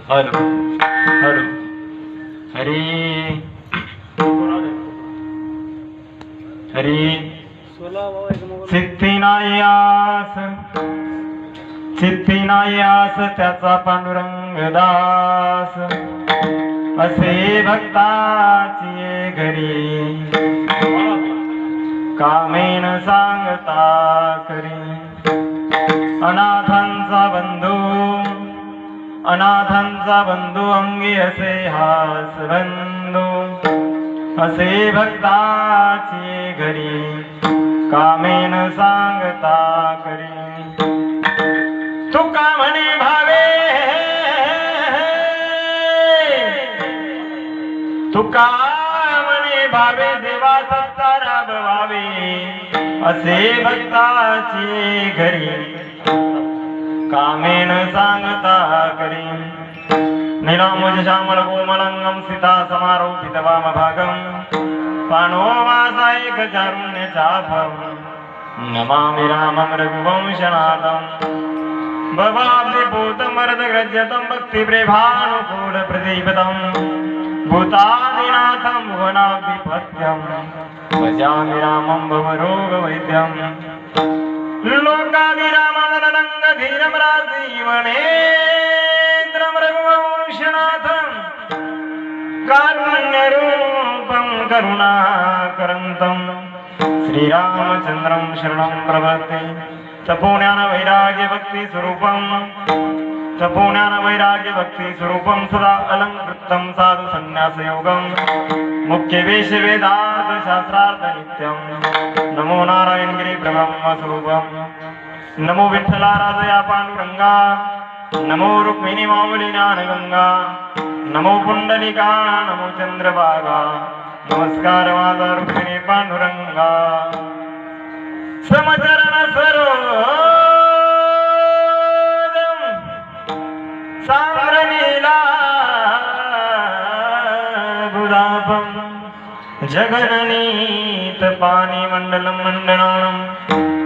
Hello hello Hari Hari चित्तीनायास त्याचा पांडुरंग दास असे भक्ताची घरी कामेन सांगता करी अनाथांचा बंधू अंगी असे हास बंधू असे भक्ताची घरी कामेन सांगता करी तुका म्हणे भावे तुका म्हणे भावे देवा सत्तारा भावे असे भक्ताची घरी कामेन सांगता करी निरामुज श्यामल कोमलंगम सीता समारोपित वामभागम पाणोवासा एक चारुण्य चापम नमामि रामं रघुवंशनाथं भवाब्धि भूतमर्दग्रज्यतं भक्तिप्रेभानुकूल प्रदीपतं भूतादिनाथं भुवनाधिपत्यं भजामि रामं भवरोगवैद्यं लोकाभिरामवदनङ्गधीरं राजीवनेत्रं रघुवंशनाथं कारुण्यरूपं करुणाकरन्तं श्रीरामचन्द्रं शरणं प्रपद्ये तपोज्ञान वैराग्य भक्ति स्वरूपं तपोज्ञान वैराग्य भक्ति स्वरूपं सदा अलंकृतं साधु संन्यास योगं मुख्य वेश वेदार्थ शास्त्रार्थ नित्यं नमो नारायण गिरी ब्रह्म स्वरूपं नमो विठ्ठला राजया पांडुरंगा नमो रुक्मिणी माऊली ज्ञानगंगा नमो पुंडलिका नमो चंद्रभागा नमस्कार माझा रुक्मिणी पांडुरंगा समचरण सरोदम सांद्रनीला गुलाबम जगननीत पाणी मंडलम मंडनानं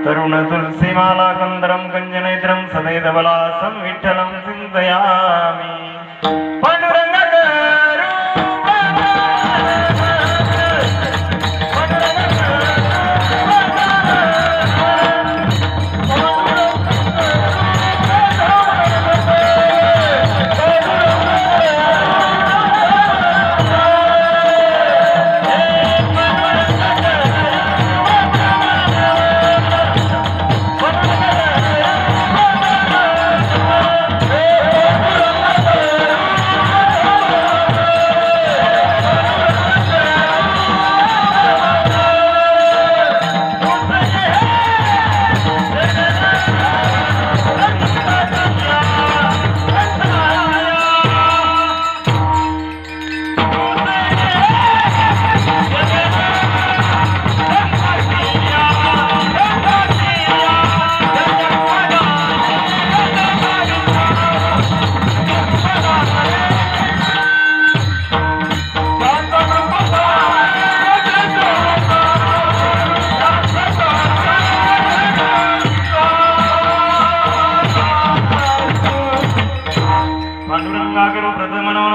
तरुण तुलसीमाला कंदरम कंजनेत्रम सदैधवलासं विठ्ठलं चिन्तयामि पांडुरंग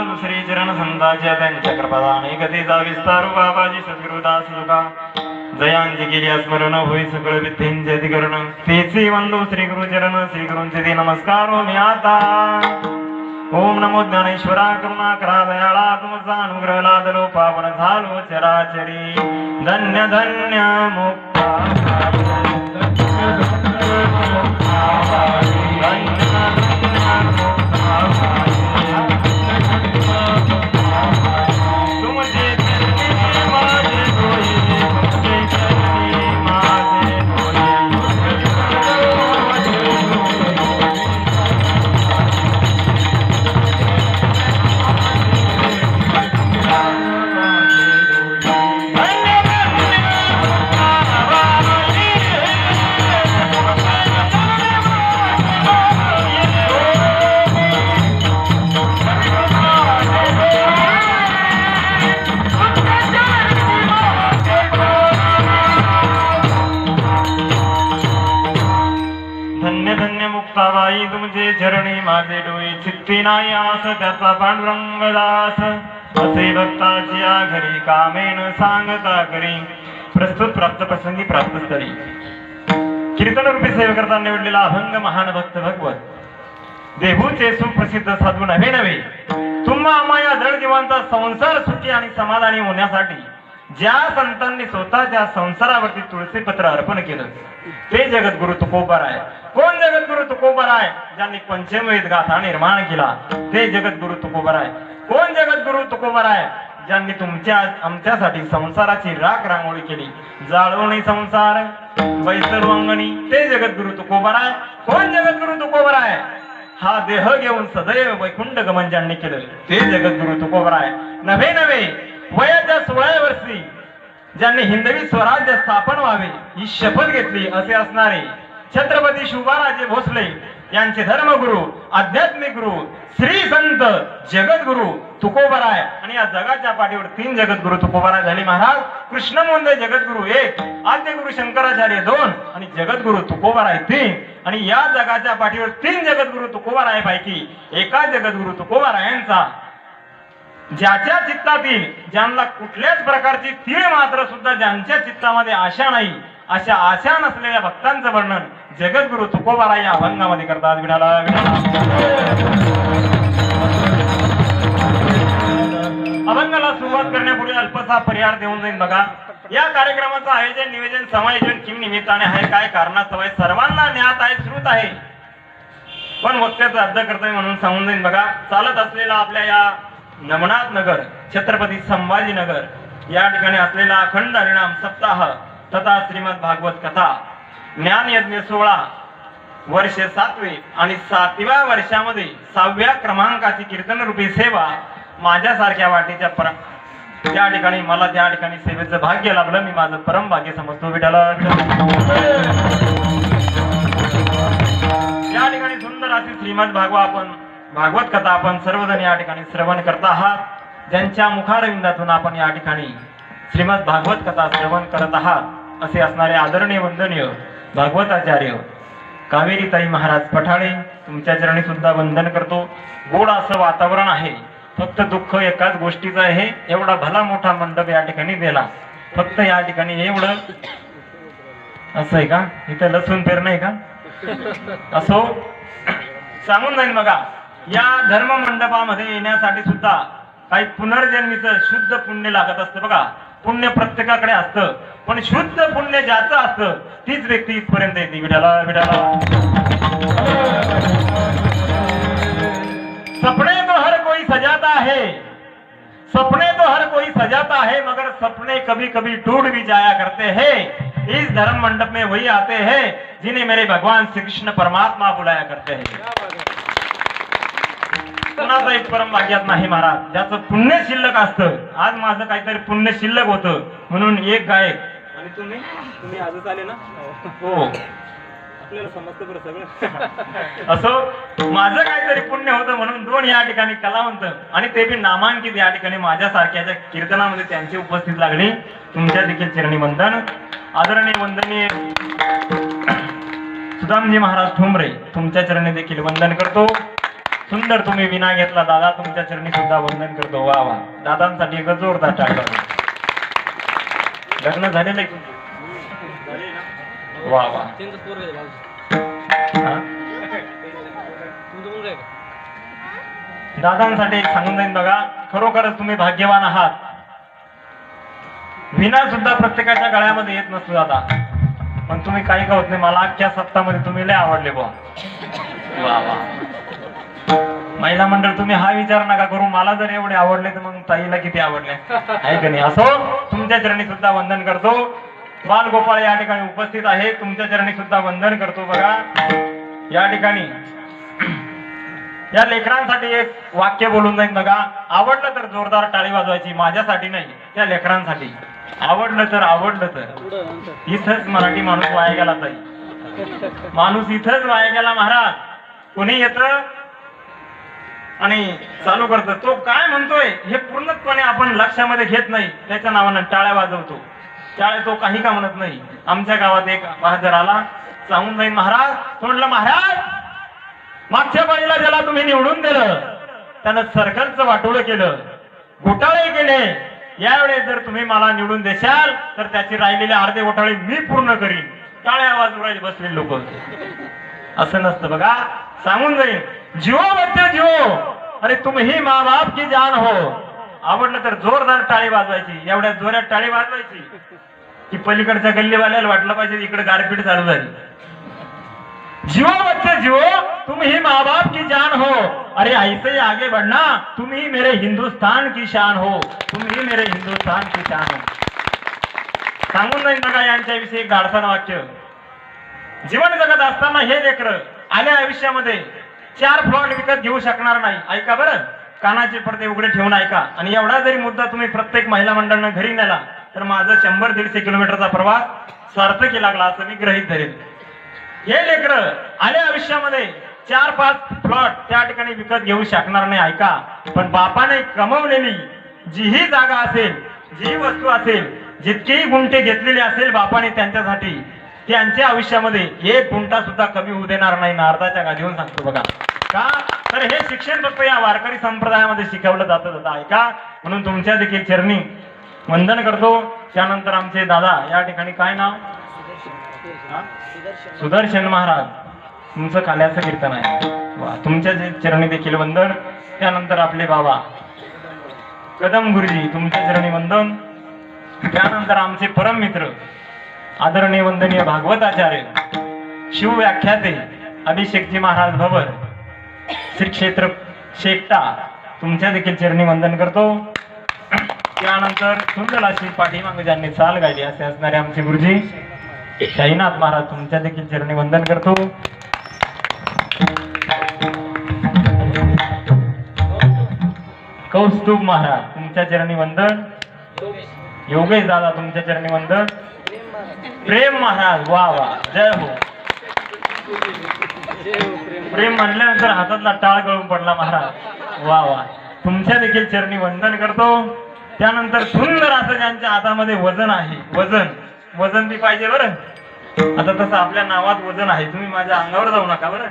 दुसरी चरण संताच्या त्यांच्या कृपादाने गतीचा विस्तारू बाबाजी सद्गुरुदास युगा जयांची केली स्मरण होई सकळ विद्येंचे अधिकरण तेचे वंदो श्री गुरुचरण श्री गुरूंचे दे नमस्कार मी आता ओम नमो ज्ञानेश्वरा करुणा करा दयाळा तुमचा अनुग्रह लादलो पावन झालो चराचरी धन्य धन्य मुक्ता मुक्ताबाई तुमचे चरणी माझे डोळे चित्ती नाही आस त्याचा पांडुरंग दास असे भक्ताची घरी कामेन सांगता करी प्रस्तुत प्राप्त प्रसंगी प्राप्त स्थळी कीर्तन रूपी सेवा करता निवडलेला अभंग महान भक्त भगवत देहूचे सुप्रसिद्ध साधू नव्हे नव्हे तुम्हा आम्हा या जड जीवांचा संसार सुखी आणि समाधानी होण्यासाठी ज्या संतांनी स्वतःच्या संसारावरती तुळशी पत्र अर्पण केलं ते जगद्गुरु तुकोबाराय. कोण जगद्गुरु तुकोबाराय? ज्यांनी पंचमवेद गाथा निर्माण केला ते जगद्गुरु तुकोबाराय. कोण जगद्गुरु तुकोबाराय? ज्यांनी तुमच्या आमच्यासाठी संसाराची राख रांगोळी केली, जाळवणी संसार वैसर्वांगणी, ते जगद्गुरु तुकोबाराय. कोण जगद्गुरु तुकोबाराय? हा देह घेऊन सदैव वैकुंठ गमन ज्यांनी केलं ते जगद्गुरु तुकोबाराय. नव्हे नव्हे वयाच्या 16 वर्षी ज्यांनी हिंदवी स्वराज्य स्थापन व्हावे ही शपथ घेतली असे असणारे छत्रपती शिवबाराजे भोसले यांचे धर्मगुरु आध्यात्मिक गुरु श्री संत जगद्गुरु तुकोबाराय. आणि या जगाच्या पाठीवर 3 जगद्गुरु तुकोबाराय झाले महाराज. कृष्णमोंदे जगद्गुरु 1, आद्यगुरु शंकराचार्य 2 आणि जगद्गुरु तुकोबाराय 3. आणि या जगाच्या पाठीवर 3 जगद्गुरु तुकोबाराय पैकी एका जगद्गुरु तुकोबारायांचा ज्याच्या चित्तातील ज्यांना कुठल्याच प्रकारची तीळ मात्र सुद्धा ज्यांच्या चित्तामध्ये आशा नाही अशा आशा नसलेल्या भक्तांचं वर्णन जगद्गुरु तुकोबाराय या अभंगामध्ये करतात. विठाला विठाला अभंगाला सुरुवात करण्यापूर्वी अल्पसा परिहार देऊन जाईल बघा. या कार्यक्रमाचं आयोजन नियोजन समायोजन किम निमित्ताने आहे, काय कारणास्तव आहे, सर्वांना ज्ञात आहे, श्रुत आहे, पण वक्त्याचं अर्ध करतोय म्हणून सांगून जाईल बघा. चालत असलेला आपल्या या नमनाथ नगर छत्रपती संभाजीनगर या ठिकाणी असलेला अखंड हरिनाम सप्ताह तथा श्रीमद भागवत कथा ज्ञान यज्ञ 16 वर्ष 7वे आणि 7व्या वर्षामध्ये 6व्या क्रमांकाची कीर्तन रूपी सेवा माझ्यासारख्या वाटेच्या त्या ठिकाणी मला त्या ठिकाणी सेवेचं भाग्य लाभलं. मी माझं परम भाग्य समजतो. विठाला या ठिकाणी सुंदर अशी श्रीमद भागवत कथा आपण सर्वजण या ठिकाणी श्रवण करत आहात. ज्यांच्या मुखारविंदातून आपण या ठिकाणी श्रीमद भागवत कथा श्रवण करत आहात असे असणारे आदरणीय वंदनीय भागवताचार्य कावेरीताई महाराज पठाळे तुमच्या चरणी सुद्धा वंदन करतो. गोड असं वातावरण आहे, फक्त दुःख एकाच गोष्टीचं आहे, एवढा भला मोठा मंडप या ठिकाणी दिला, फक्त या ठिकाणी एवढं असं आहे का, इथं लसूण पेर नाही का, असो सांगून जाईल बघा. या धर्म मंडपामध्ये येण्यासाठी सुद्धा काही पुनर्जन्मीचं शुद्ध पुण्य लागत असतं बघा. पुण्य प्रत्येकाकडे असतं, पण शुद्ध पुण्य ज्याचं असतं तीच व्यक्ती इथपर्यंत येते. विठाला विठाला सपने तो हर कोई सजाता है, सपने तो हर कोई सजाता है, मगर सपने कभी कभी टूट भी जाया करते हैं. इस धर्म मंडप में वही आते हैं जिन्हें मेरे भगवान श्री कृष्ण परमात्मा बुलाया करते हैं. कुणाचा एक परम भाग्यात नाही महाराज, ज्याचं पुण्य शिल्लक असतं. आज माझं काहीतरी पुण्य शिल्लक होतं म्हणून एक गायक आणि तुम्ही आजच आले ना, हो आपल्याला समजतं बरं सगळं. असं माझं काहीतरी पुण्य होतं म्हणून 2 या ठिकाणी कलावंत आणि ते बी नामांकित या ठिकाणी माझ्यासारख्याच्या कीर्तनामध्ये त्यांची उपस्थित लागली. तुमच्या देखील चरणी वंदन. आदरणीय वंदनीय सुदामजी महाराज ठोंबरे तुमच्या चरणी देखील वंदन करतो. सुंदर तुम्ही विना घेतला दादा, तुमच्या चरणी सुद्धा वंदन करतो. वा वा, दादांसाठी एक जोरदार टाळी वाजवा. लग्न झालेलं आहे वा वा. दादांसाठी एक सांगून जाईन बघा, खरोखरच तुम्ही भाग्यवान आहात. विना सुद्धा प्रत्येकाच्या गळ्यामध्ये येत नसतो दादा, पण तुम्ही काही का होत नाही. मला अख्ख्या सप्ताहामध्ये तुम्ही लय आवडले बुवा. वा वा. महिला मंडळ तुम्ही हा विचार नका करू, मला जर एवढे आवडले तर मग ताईला किती आवडले आहे का नाही. असो तुमच्या चरणी सुद्धा वंदन करतो. बालगोपाळ या ठिकाणी उपस्थित आहे, तुमच्या चरणी सुद्धा वंदन करतो. बघा या ठिकाणी या लेकरांसाठी एक वाक्य बोलून जाईन बघा. आवडलं तर जोरदार टाळी वाजवायची, माझ्यासाठी नाही, त्या लेकरांसाठी. आवडलं तर इथंच मराठी माणूस वाया गेला ताई, माणूस इथंच वाया गेला महाराज. कोणी येत आणि चालू करत, तो काय म्हणतोय हे पूर्णपणे आपण लक्षामध्ये घेत नाही, त्याच्या नावानं टाळ्या वाजवतो. टाळ्या तो काही का म्हणत नाही. आमच्या गावात एक बहादर आला, सांगून जाईन महाराज, म्हणलं महाराज मागच्या पाळीला ज्याला तुम्ही निवडून दिलं त्यानं सर्कलचं वाटोळं केलं, घोटाळे केले. यावेळेस जर तुम्ही मला निवडून देशाल तर त्याचे राहिलेले अर्धे घोटाळे मी पूर्ण करीन. टाळ्या वाजवायला बसलेले लोक. असं नसतं बघा. सांगून जाईल, जिओ बच्चे जिओ, अरे तुम ही माँ बाप की जान हो. आवडलं तर जोरदार टाळी वाजवायची, एवढ्या जोरात टाळी वाजवायची की पलीकडच्या गल्लीवाल्याला वाटलं पाहिजे इकडे गारपीट चालू झाली. जिओ बच्चे जिओ, तुम ही माँ बाप की जान हो, अरे ऐसे ही आगे बढ़ना, तुम ही मेरे हिंदुस्तान की शान हो, तुम ही मेरे हिंदुस्तान की शान हो. सांगून जाईन बघा यांच्याविषयी एक धाडसान वाक्य. जीवन जगत असताना हे लेकरं आल्या आयुष्यामध्ये 4 प्लॉट विकत घेऊ शकणार नाही. ऐका बरं, कानाचे पडदे उघडे ठेवून ऐका. आणि एवढा जरी मुद्दा तुम्ही प्रत्येक महिला मंडळानं घरी नेला तर माझं 100-150 किलोमीटरचा प्रवास सार्थकी लागला असं मी गृहीत धरेल. हे लेकरं आल्या आयुष्यामध्ये 4-5 प्लॉट त्या ठिकाणी विकत घेऊ शकणार नाही. ऐका, पण बापाने कमवलेली जीही जागा असेल, जी वस्तू असेल, जितकेही गुंठे घेतलेले असेल बापाने त्यांच्यासाठी, त्यांच्या आयुष्यामध्ये 1 गुंठा सुद्धा कमी होऊ देणार नाही. नारदाच्या गादीवर सांगतो बघा. का तर हे शिक्षण फक्त या वारकरी संप्रदायामध्ये शिकवलं जातं. ऐका, म्हणून तुमच्या देखील चरणी वंदन करतो. त्यानंतर आमचे दादा या ठिकाणी काय नाव, सुदर्शन महाराज, तुमचं काल्याचं कीर्तन आहे. तुमच्या चरणी देखील वंदन. त्यानंतर आपले बाबा कदम गुरुजी तुमच्या चरणी वंदन. त्यानंतर आमचे परम मित्र आदरणीय वंदनीय भागवताचार्य शिवव्याख्याते अभिषेकजी महाराज भवर श्री क्षेत्र शेकटा तुमच्या देखील चरणी वंदन करतो. त्यानंतर सुंदर अशी पाठीमागे ज्यांनी चाल गायली असे असणारे आमचे गुरुजी शाहीनाथ महाराज तुमच्या देखील चरणी वंदन करतो. कौस्तुभ महाराज तुमच्या चरणी वंदन. योगेश दादा तुमच्या चरणी वंदन. प्रेम महाराज वा वा जय हो. प्रेम म्हणल्यानंतर हातातला टाळ गळून पडला महाराज वा वा तुमच्या देखील चरणी वंदन करतो. त्यानंतर सुंदर असं ज्यांच्या हातामध्ये वजन आहे वजन बी पाहिजे बरं. आता तसं आपल्या नावात वजन आहे. तुम्ही माझ्या अंगावर जाऊ नका बरं.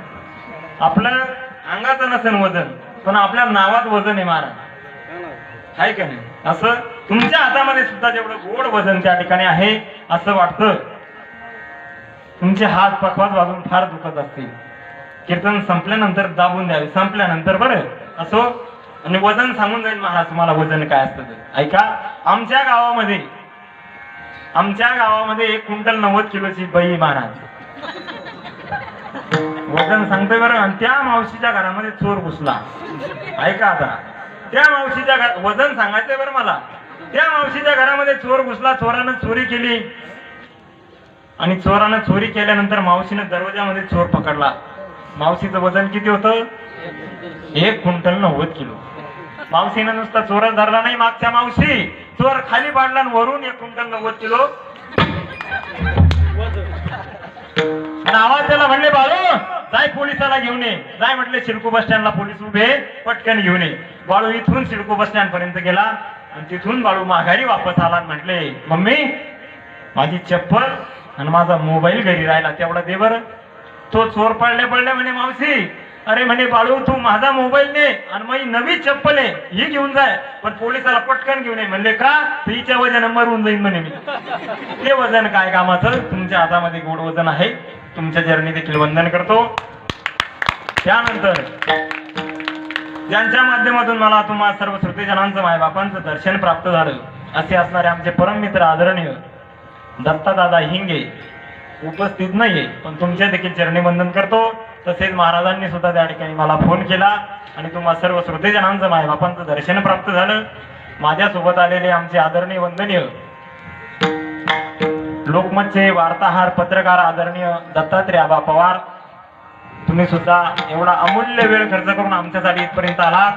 आपलं अंगाचं नसेल वजन पण आपल्या नावात वजन आहे महाराज आहे का नाही. असं तुमच्या हातामध्ये सुद्धा जेवढं गोड वजन त्या ठिकाणी आहे असं वाटतं. तुमचे हात पखवाज वाजून फार दुखत असतील. कीर्तन संपल्यानंतर दाबून द्यावे संपल्यानंतर बरं असो. आणि वजन सांगून जाईल महाराज तुम्हाला वजन काय असतं ते ऐका. आमच्या गावामध्ये 1 क्विंटल 90 किलोची बाई महाराज वजन सांगतोय बरं. आणि त्या मावशीच्या घरामध्ये चोर घुसला ऐका. आता त्या मावशीच्या वजन सांगायचंय बरं मला. त्या मावशीच्या घरामध्ये चोर घुसला. चोरानं चोरी केली आणि चोरानं चोरी केल्यानंतर मावशीनं दरवाजामध्ये चोर पकडला. मावशीचं वजन किती होतं 1 क्विंटल 90 किलो. मावशीनं नुसता चोर धरला नाही मागच्या मावशी चोर खाली पाडला आणि वरून 1 क्विंटल 90 किलो. आणि आवाज त्याला म्हणले बाळू जाय पोलिसाला घेऊन ये. जाय म्हटले सिडको बस स्टँडला पोलीस उभे पटकन घेऊन ये. बाळू इथून सिडको बस स्टँड पर्यंत गेला आणि तिथून बाळू माघारी वापस आला आणि म्हटले मम्मी माझी चप्पल आणि माझा मोबाईल घरी राहिला तेवढा दे बरं. तो चोर पडले म्हणे मावशी अरे म्हणे बाळू तू माझा मोबाईल ने आणि माझी नवी चप्पल आहे ही घेऊन जाय पण पोलिसाला पटकन घेऊन ये. म्हणले का हिच्या वजन मरून जाईन म्हणे मी. ते वजन काय कामाचं. तुमच्या हातामध्ये गोड वजन आहे. तुमच्या चरणी देखील वंदन करतो. त्यानंतर ज्यांच्या माध्यमातून मला तुम्हा सर्व श्रोतेजनांचं मायबापांचं दर्शन प्राप्त झालं असे असणारे आमचे परम मित्र आदरणीय दत्तादादा हिंगे उपस्थित नाहीये पण तुमच्या देखील चरणी वंदन करतो. तसेच महाराजांनी सुद्धा त्या ठिकाणी मला फोन केला आणि तुम्हा सर्व श्रोतेजनांचं मायबापांचं दर्शन प्राप्त झालं. माझ्यासोबत आलेले आमचे आदरणीय वंदनीय लोकमतचे वार्ताहर पत्रकार आदरणीय दत्तात्रय आबा पवार तुम्ही सुद्धा एवढा अमूल्य वेळ खर्च करून आमच्यासाठी इथपर्यंत आलात.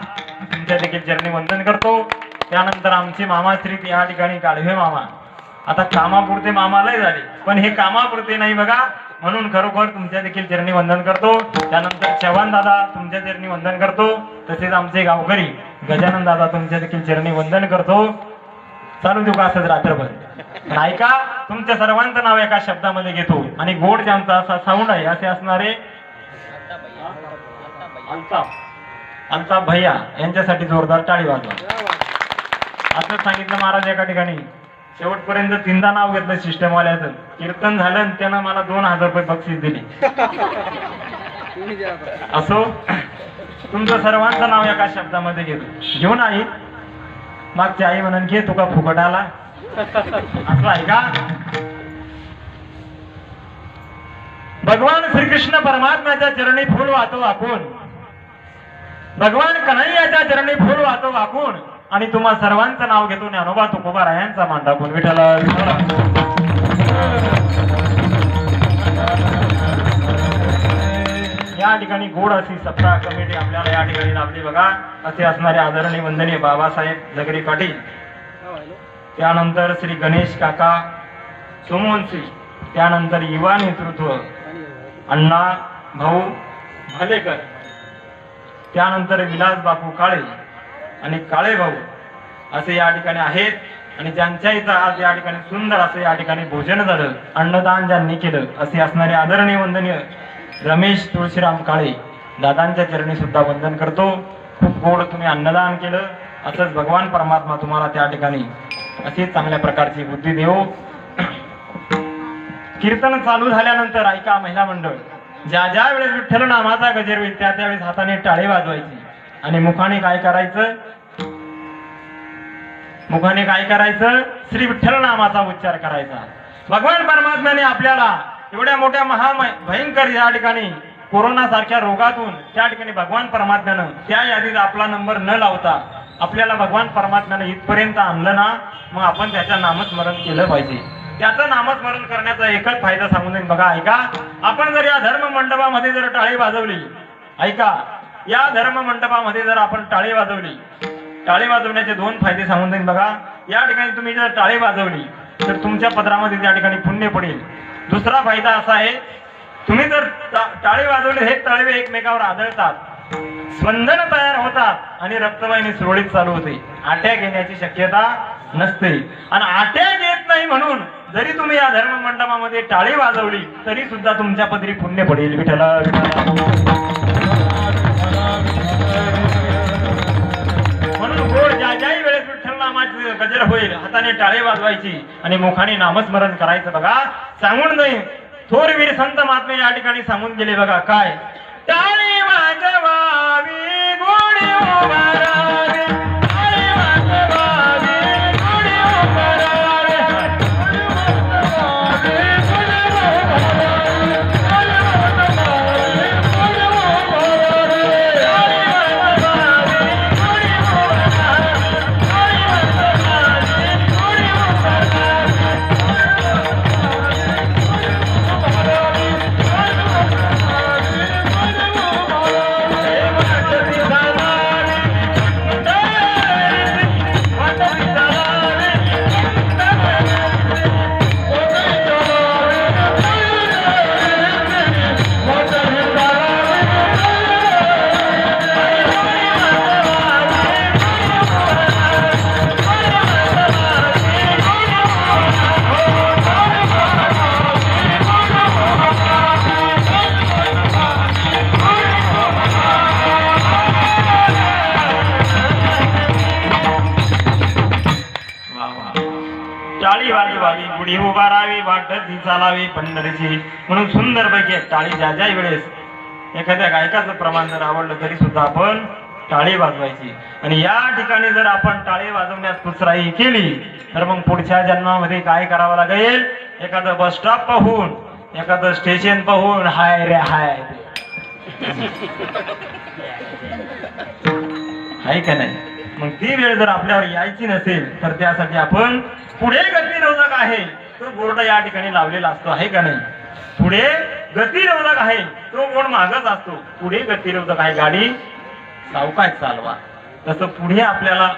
तुमच्या देखील चरणी वंदन करतो. त्यानंतर आमचे मामाश्री या ठिकाणी गाढवे मामा आता कामापुरते मामा लय झाले पण हे कामापुरते नाही बघा म्हणून खरोखर तुमच्या देखील चरणी वंदन करतो. त्यानंतर चव्हाण दादा तुमच्या चरणी वंदन करतो. तसेच आमचे गावकरी गजानन दादा तुमच्या देखील चरणी वंदन करतो. चालू देऊ का असंच रात्रभर. ऐका तुमच्या सर्वांचं नाव एका शब्दामध्ये घेतो आणि गोड ज्यांचा असा साऊंड आहे असे असणारे अल्ताफ भैया यांच्यासाठी जोरदार टाळी वाजवा. असं सांगितलं महाराज एका ठिकाणी. शेवटपर्यंत 3दा नाव घेतलं सिस्टमवाल्याचं. कीर्तन झालं आणि त्यानं मला 2000 रुपये बक्षीस दिली. असो तुमचं सर्वांचं नाव एका शब्दामध्ये घेतो. घेऊन आई मागची आई म्हणून घे तुका फुकट आला असं आहे का. भगवान श्रीकृष्ण परमात्म्याच्या चरणी फूल वाहतो वाकून भगवान कन्हैयाच्या चरणी फूल वाहतो वाकून आणि तुम्हा सर्वांचं नाव घेतो ज्ञानोबा तुकोबारायांचा मान टाकून विठ्ठल. या ठिकाणी गोड अशी सप्ताह कमिटी आपल्याला या ठिकाणी लाभली बघा. असे असणारे आदरणीय वंदनीय बाबासाहेब जगरी पाटील. त्यानंतर श्री गणेश काका सोमवंशी. त्यानंतर युवा नेतृत्व अण्णा भाऊ भालेकर. त्यानंतर विलास बापू काळे आणि काळे भाऊ असे या ठिकाणी आहेत. आणि ज्यांच्या इथं आज या ठिकाणी सुंदर असं या ठिकाणी भोजन झालं अन्नदान ज्यांनी केलं असे असणारे आदरणीय वंदनीय रमेश तुळशीराम काळे दादांच्या चरणी सुद्धा वंदन करतो. खूप गोड तुम्ही अन्नदान केलं. असंच भगवान परमात्मा तुम्हाला त्या ठिकाणी अशी चांगल्या प्रकारची बुद्धी देव. कीर्तन चालू झाल्यानंतर ऐका महिला मंडळ ज्या ज्या वेळेस विठ्ठल नामाचा गजर होईल त्या त्यावेळेस हाताने टाळे वाजवायची आणि मुखाने काय करायचं मुखाने काय करायचं? श्री विठ्ठल नामाचा उच्चार करायचा. भगवान परमात्म्याने आपल्याला एवढ्या मोठ्या भयंकर या ठिकाणी कोरोना सारख्या रोगातून त्या ठिकाणी भगवान परमात्म्यानं त्या यादीत आपला नंबर न लावता आपल्याला भगवान परमात्म्यानं इथपर्यंत आणलं ना, मग आपण त्याचं नामस्मरण केलं पाहिजे. त्याचं नामस्मरण करण्याचा एकच फायदा सांगून देईन बघा. ऐका, आपण जर या धर्म मंडपामध्ये जर टाळी वाजवली, ऐका, या धर्म मंडपामध्ये जर आपण टाळी वाजवली, टाळी वाजवण्याचे 2 फायदे सांगून देईन बघा. या ठिकाणी तुम्ही जर टाळी वाजवली तर तुमच्या पदरामध्ये त्या ठिकाणी पुण्य पडेल. दुसरा फायदा असा आहे, तुम्ही जर टाळी वाजवली, हे तळवे एकमेकावर आदळतात, स्पंदन तयार होतात आणि रक्तवाहिनी सुरळीत चालू होते. अटॅक येण्याची शक्यता नसते. आणि अटॅक येत नाही म्हणून जरी तुम्ही या धर्म मंडपामध्ये टाळी वाजवली तरी सुद्धा तुमच्या पदरी पुण्य पडेल. विठ्ठला म्हणून गोड ज्याही वेळेस विठ्ठल नामाची गजर होईल, हाताने टाळी वाजवायची आणि मुखाने नामस्मरण करायचं. बघा, सांगून नाही थोरवीर संत महात्मे या ठिकाणी सांगून गेले बघा. काय? टाळी वाजवावी गोडी उभारावी, टाळी वाजवावी गोडी उभारावी, टाळी वाजवावी गोडी उभारावी, टाळी वाजवावी गोडी उभारावी, टाळी वाजवावी गोडी उभारावी, टाळी वाजवावी गोडी उभारावी. टाळी वाजवावी गुढी उभारावी, वाटती चालावी पंढरीची. म्हणून सुंदर पैकी टाळी ज्या वेळेस एखाद्या गायकाचं प्रमाण जर आवडलं तरी सुद्धा आपण टाळी वाजवायची. आणि या ठिकाणी जर आपण टाळी वाजवण्यात कुचराई केली तर मग पुढच्या जन्मामध्ये काय करावं लागेल? एखादं बस स्टॉप पाहून, एखादं स्टेशन पाहून हाय रे हाय हाय का नाही? मग ती वेळ जर आपल्यावर यायची नसेल तर त्यासाठी आपण पुढे गतिरोधक आहे तो बोर्ड या ठिकाणी लावलेला असतो, आहे का नाही? पुढे गतिरोधक आहे तो बोर्ड मागच असतो. पुढे गतिरोधक आहे, गाडी सावकाश चालवा. तसं पुढे आपल्याला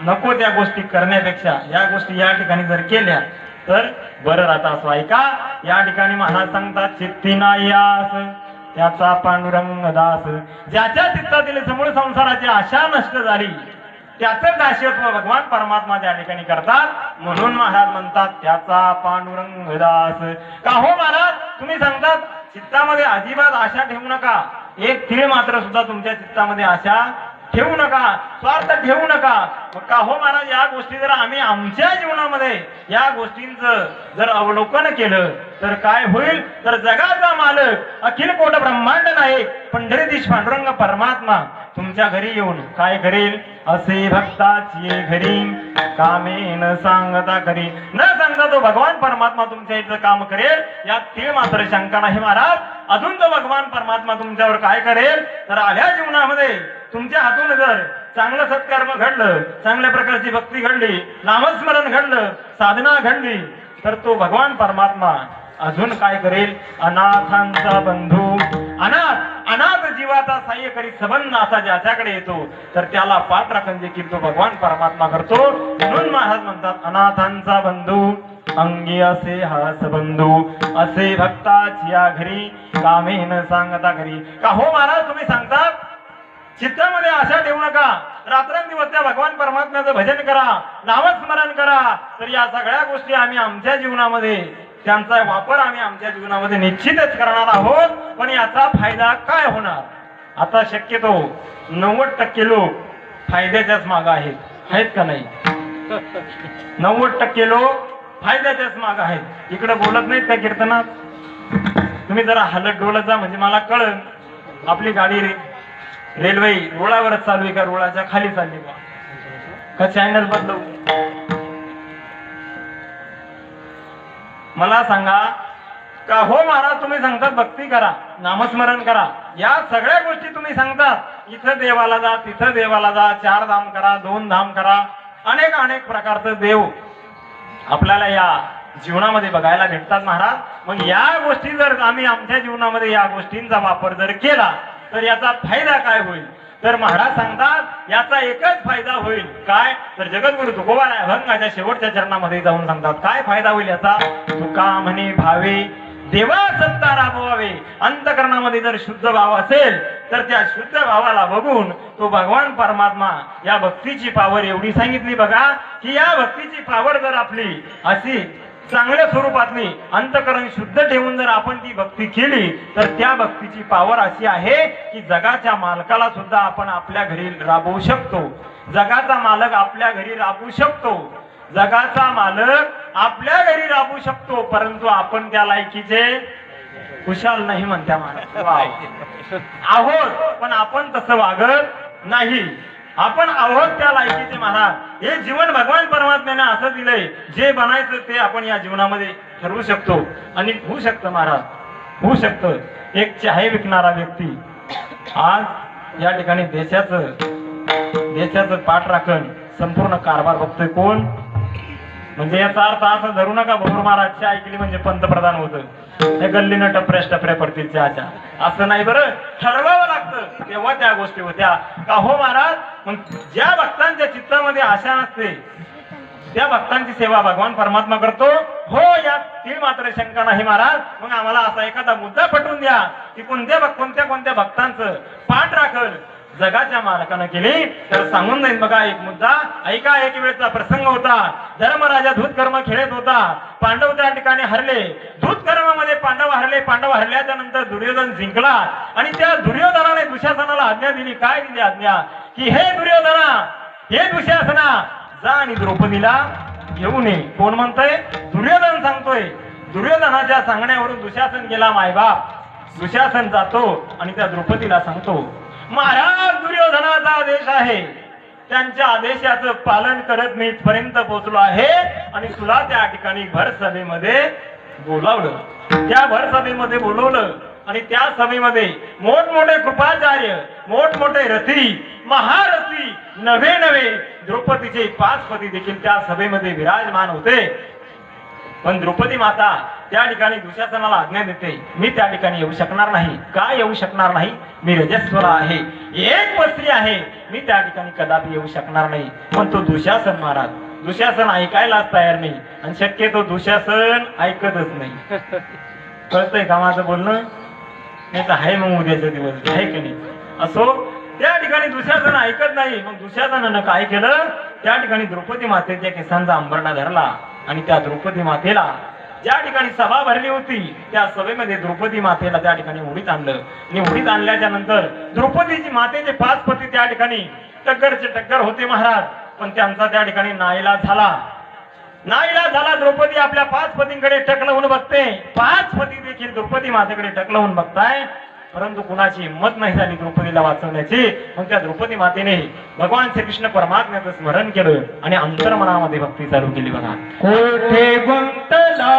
नको त्या गोष्टी करण्यापेक्षा या गोष्टी या ठिकाणी जर केल्या तर बरं राहतं. असं ऐका, या ठिकाणी महाराज सांगतात, चित्ती नाही आस त्याचा पांडुरंग दास. ज्याच्या चित्तातील समूळ संसाराची आशा नष्ट झाली त्याचं दास्यत्व भगवान परमात्मा त्या ठिकाणी करतात. म्हणून महाराज म्हणतात त्याचा पांडुरंग दास. का हो महाराज, तुम्ही सांगतात चित्तामध्ये अजिबात आशा ठेवू नका, एक तीळ मात्र सुद्धा तुमच्या चित्तामध्ये आशा ठेवू नका, स्वार्थ ठेवू नका. मग का हो महाराज, या गोष्टी जर आम्ही आमच्या जीवनामध्ये या गोष्टींचं जर अवलोकन केलं तर काय होईल? तर जगाचा मालक अखिल कोट ब्रह्मांड नायक पंढरीधीश पांडुरंग परमात्मा तुमच्या घरी येऊन काय करेल? असे भक्ताची घरी कामे न सांगता करी. न सांगता तो भगवान परमात्मा तुमच्या इथं काम करेल यात तीळ मात्र शंका नाही महाराज. अजून तो भगवान परमात्मा तुमच्यावर काय करेल? तर आल्या जीवनामध्ये तुमच्या हातून जर चांगलं सत्कर्म घडलं, चांगल्या प्रकारची भक्ती घडली, नामस्मरण घडलं, साधना घडली तर तो भगवान परमात्मा अजून काय करेल? अनाथांचा बंधू, अनाथ जीवाचा सहाय्यकारी संबंध असा ज्याच्याकडे येतो तर त्याला पाठ राखण देखील तो भगवान परमात्मा करतो. म्हणून महाराज म्हणतात, अनाथांचा बंधू अंगी असे हास बंधू, असे भक्ताची या घरी कामे न सांगता घरी. का हो महाराज, तुम्ही सांगतात चित्तामध्ये आशा ठेवू नका, रात्रंदिवस त्या भगवान परमात्म्याचं भजन करा, नामस्मरण करा, तर या सगळ्या गोष्टी आम्ही आमच्या जीवनामध्ये त्यांचा वापर आम्ही आमच्या जीवनामध्ये निश्चितच करणार आहोत. पण याचा फायदा काय होणार? आता शक्यतो 90% लोक फायद्याच्याच मागे आहेत का नाही? 90% लोक फायद्याच्याच मागे आहेत. इकडे बोलत नाहीत त्या कीर्तनात. तुम्ही जरा हलत डोलत जा म्हणजे मला कळन आपली गाडी रेल्वे रुळावरच चालू आहे का रुळाच्या खाली चालली का? का चॅनल बदलू? मला सांगा का हो महाराज तुम्ही सांगतात भक्ती करा, नामस्मरण करा, या सगळ्या गोष्टी तुम्ही सांगतात, इथं देवाला जा तिथं देवाला जा, 4 धाम करा 2 धाम करा, अनेक अनेक प्रकारचं देव आपल्याला या जीवनामध्ये बघायला भेटतात महाराज. मग या गोष्टी जर आम्ही आमच्या जीवनामध्ये या गोष्टींचा वापर जर केला तर याचा फायदा काय होईल? तर महाराज सांगतात याचा एकच फायदा होईल. काय? तर जगद्गुरु तुकोबाराय अभंगाच्या शेवटच्या चरणामध्ये जाऊन सांगतात काय फायदा होईल याचा? तुका म्हणे भावे देवा सत्ता राबवावे. अंतकरणामध्ये जर शुद्ध भाव असेल तर त्या शुद्ध भावाला बघून तो भगवान परमात्मा या भक्तीची पावर एवढी सांगितली बघा की या भक्तीची पावर जर आपली अशी चांगल्या स्वरूपातली अंतकरण शुद्ध ठेवून जर आपण ती भक्ती केली तर त्या भक्तीची पावर अशी आहे की जगाच्या मालकाला सुद्धा आपण आपल्या घरी राबवू शकतो. जगाचा मालक आपल्या घरी राबवू शकतो. जगाचा मालक आपल्या घरी राबवू शकतो. परंतु आपण त्या लायकीचे कुशाल नाही म्हणत्या महाराज आहोत, पण आपण तसं वागत नाही. आपण आहोत त्या लायकीचे महाराज. हे जीवन भगवान परमात्म्याने असं दिलंय, जे बनायचं ते आपण या जीवनामध्ये ठरवू शकतो आणि होऊ शकतं महाराज, होऊ शकतं. एक चहा विकणारा व्यक्ती आज या ठिकाणी देशाचं पाठ राखण संपूर्ण कारभार बघतोय कोण? म्हणजे याचा अर्थ असं धरू नका भोर महाराजची ऐकली म्हणजे पंतप्रधान होतं, हे गल्लीनं टपऱ्या पडतील चहाच्या, असं नाही. बरं ठरवावं लागतं, तेव्हा त्या गोष्टी होत्या का हो महाराज. मग ज्या भक्तांच्या चित्तामध्ये आशा नसते त्या भक्तांची सेवा भगवान परमात्मा करतो. हो यात ती मात्र शंका नाही महाराज. मग आम्हाला असा एखादा मुद्दा पटवून द्या की कोणत्या भक्तांचं पाठ राखल जगाच्या मालकानं केली तर सांगून जाईल. बघा एक मुद्दा ऐका. एक वेळचा प्रसंग होता. धर्मराजा धूतकर्म खेळत होता. पांडव त्या ठिकाणी हरले. धूतकर्मामध्ये पांडव हरले. पांडव हरल्याच्या नंतर दुर्योधन जिंकला आणि त्या दुर्योधनाने दुशासनाला आज्ञा दिली. काय दिली आज्ञा? की हे दुर्योधना, हे दुशासना, जा आणि द्रौपदीला घेऊन ये. कोण म्हणतोय? दुर्योधन सांगतोय. दुर्योधनाच्या सांगण्यावरून दुशासन गेला मायबाप. दुशासन जातो आणि त्या द्रौपदीला सांगतो महाराज दुर्योधनाचा आदेश आहे, त्यांच्या आदेशाचं पालन करत मी इथपर्यंत पोहोचलो आहे आणि तुला त्या ठिकाणी भर सभेमध्ये बोलावलं. त्या भर सभेमध्ये बोलवलं आणि त्या सभेमध्ये मोठमोठे कृपाचार्य, मोठमोठे रथी, महारथी, नवे द्रौपदीचे 5 पती देखील त्या सभेमध्ये विराजमान होते. पण द्रौपदी माता त्या ठिकाणी दुशासनाला आज्ञा देते, मी त्या ठिकाणी येऊ शकणार नाही. का येऊ शकणार नाही? मी रजस्वला आहे, एक पत्री आहे, मी त्या ठिकाणी कदापि येऊ शकणार नाही. पण तो दुशासन महाराज, दुशासन ऐकायलाच तयार नाही आणि शक्यतो दुशासन ऐकतच नाही. कळतंय का माझं बोलणं? नाही तर आहे मग उद्याचा दिवस आहे की नाही. असो त्या ठिकाणी दुशासन ऐकत नाही. मग दुशासनानं काय केलं? त्या ठिकाणी द्रौपदी मातेच्या केसांचा अंबरडा धरला आणि त्या द्रौपदी मातेला ज्या ठिकाणी सभा भरली होती त्या सभेमध्ये द्रौपदी मातेला त्या ठिकाणी उडीत आणलं आणि उडीत आणल्याच्या नंतर द्रौपदीची मातेचे 5 पती त्या ठिकाणी टक्कर होते महाराज. पण त्यांचा त्या ठिकाणी नाईलाज झाला. द्रौपदी आपल्या 5 पतींकडे टकलवून बघते. 5 पती देखील द्रौपदी मातेकडे टकलवून बघताय, परंतु कुणाची हिंमत नाही झाली द्रौपदीला वाचवण्याची. मग त्या द्रौपदी मातेने भगवान श्रीकृष्ण परमात्म्याचं स्मरण केलं आणि अंतर्मनामध्ये भक्ती चालू केली. बघा कोठे गुंतला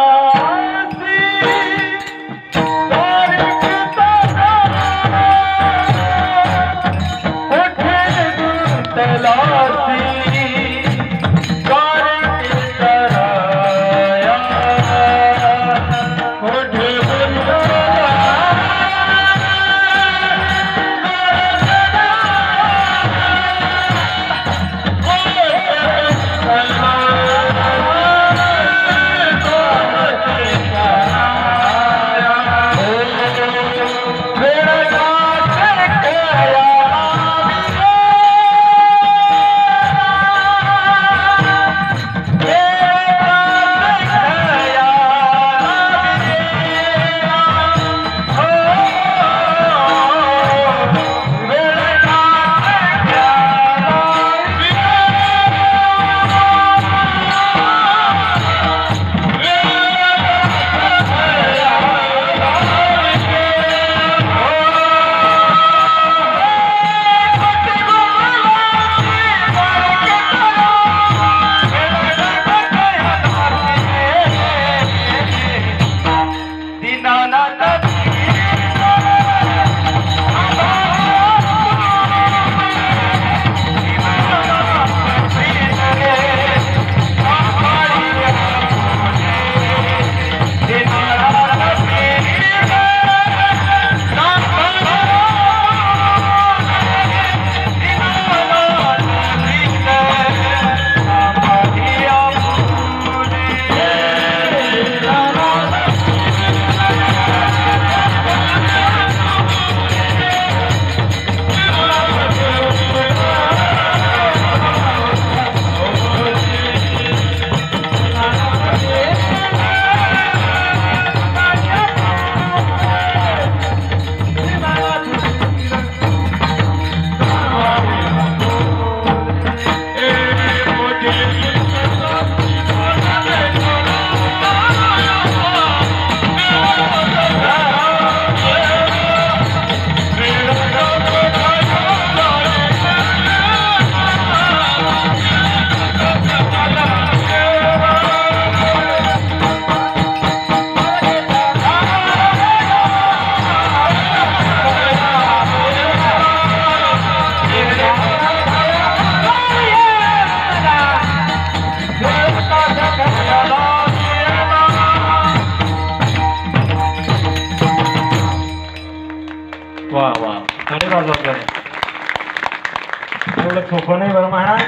सोपं नाही बरं महाराज.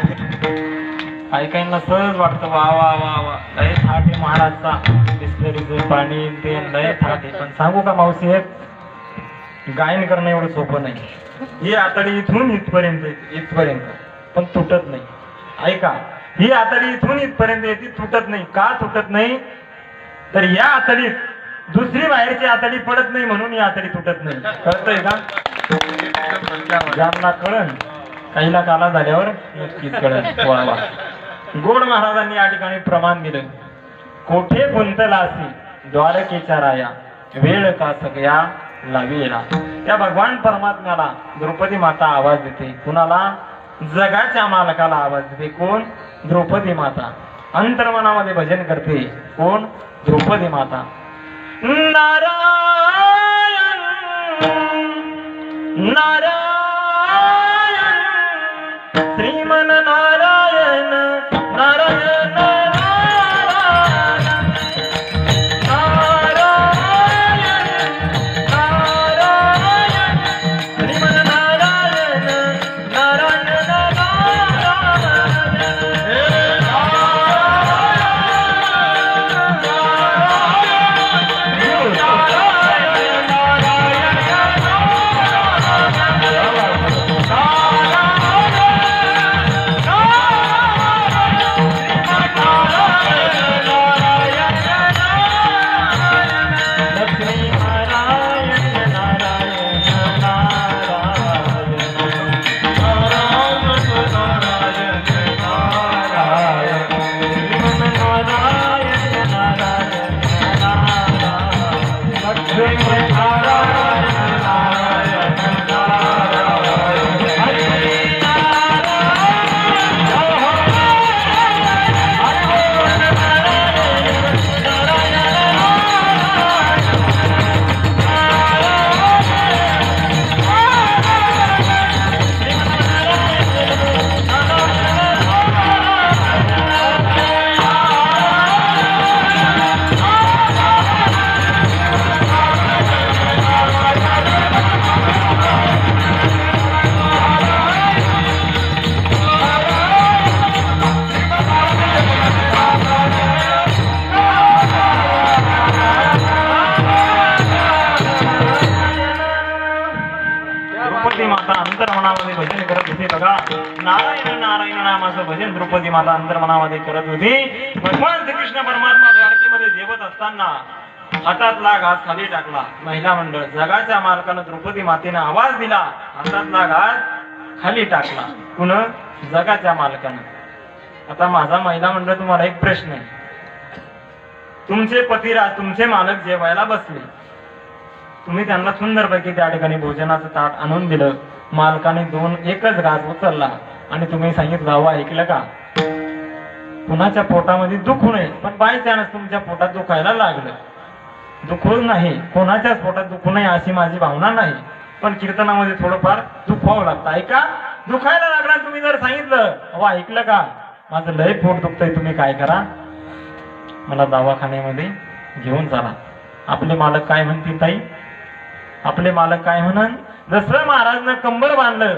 काही काहींना सहज वाटतं वा वा वा वा लय थाट आहे महाराजचा, बिस्लरीचं पाणी ते लय थाट आहे. पण सांगू का मावशी, गायन करणं एवढं सोपं नाही. ही आतडी इथून इथपर्यंत पण तुटत नाही. ऐका, ही आतडी इथून इथपर्यंत येते, तुटत नाही. का तुटत नाही? तर या आतडीत दुसरी बाहेरची आतडी पडत नाही म्हणून ही आतडी तुटत नाही. कळतंय का? ज्यांना कळण, काहीला काला झाल्यावर नक्कीच कळण. वा वा. गोड महाराजांनी या ठिकाणी प्रमाण दिलं. कोठे गुंतला असी द्वारकेच्या राया, वेळ का सगळ्या लावीला. त्या भगवान परमात्म्याला द्रौपदी माता आवाज देते. कुणाला? जगाच्या मालकाला आवाज देते. कोण? द्रौपदी माता. अंतर्मनामध्ये भजन करते. कोण? द्रौपदी माता. नारायण नारायण श्रीमन नारायण नारायण अंतर्मनामध्ये भजन करत होती. बघा, नारायण नारायण नामाचं भजन द्रौपदी माता अंतर्मनामध्ये करत होती. भगवान श्रीकृष्ण परमात्मा द्वारकेमध्ये जेवत असताना हातातला घास खाली टाकला. महिला मंडळ, जगाच्या मालकानं द्रौपदी मातेने आवाज दिला, हातातला घास खाली टाकला. कुण? जगाच्या मालकानं. आता माझा महिला मंडळ तुम्हाला एक प्रश्न आहे. तुमचे पतिराज, तुमचे मालक जेवायला बसले, तुम्ही त्यांना सुंदरपैकी त्या ठिकाणी भोजनाचं ताट आणून दिलं. मालकाने एकच घास उचलला आणि तुम्ही सांगितलं, हवा ऐकलं का? कुणाच्या पोटामध्ये दुखू नये, पण बाय चान्स तुमच्या पोटात दुखायला लागलं, दुखू नाही, कोणाच्याच पोटात दुखू नये अशी माझी भावना नाही, पण कीर्तनामध्ये थोडंफार दुखवावं लागतं. ऐका, दुखायला लागला, तुम्ही जर सांगितलं, हवा ऐकलं का? माझं लय पोट दुखतंय, तुम्ही काय करा, मला दवाखान्यामध्ये घेऊन चला. आपले मालक काय म्हणतील ताई? आपले मालक काय म्हणन? जसं महाराजनं कंबर बांधलं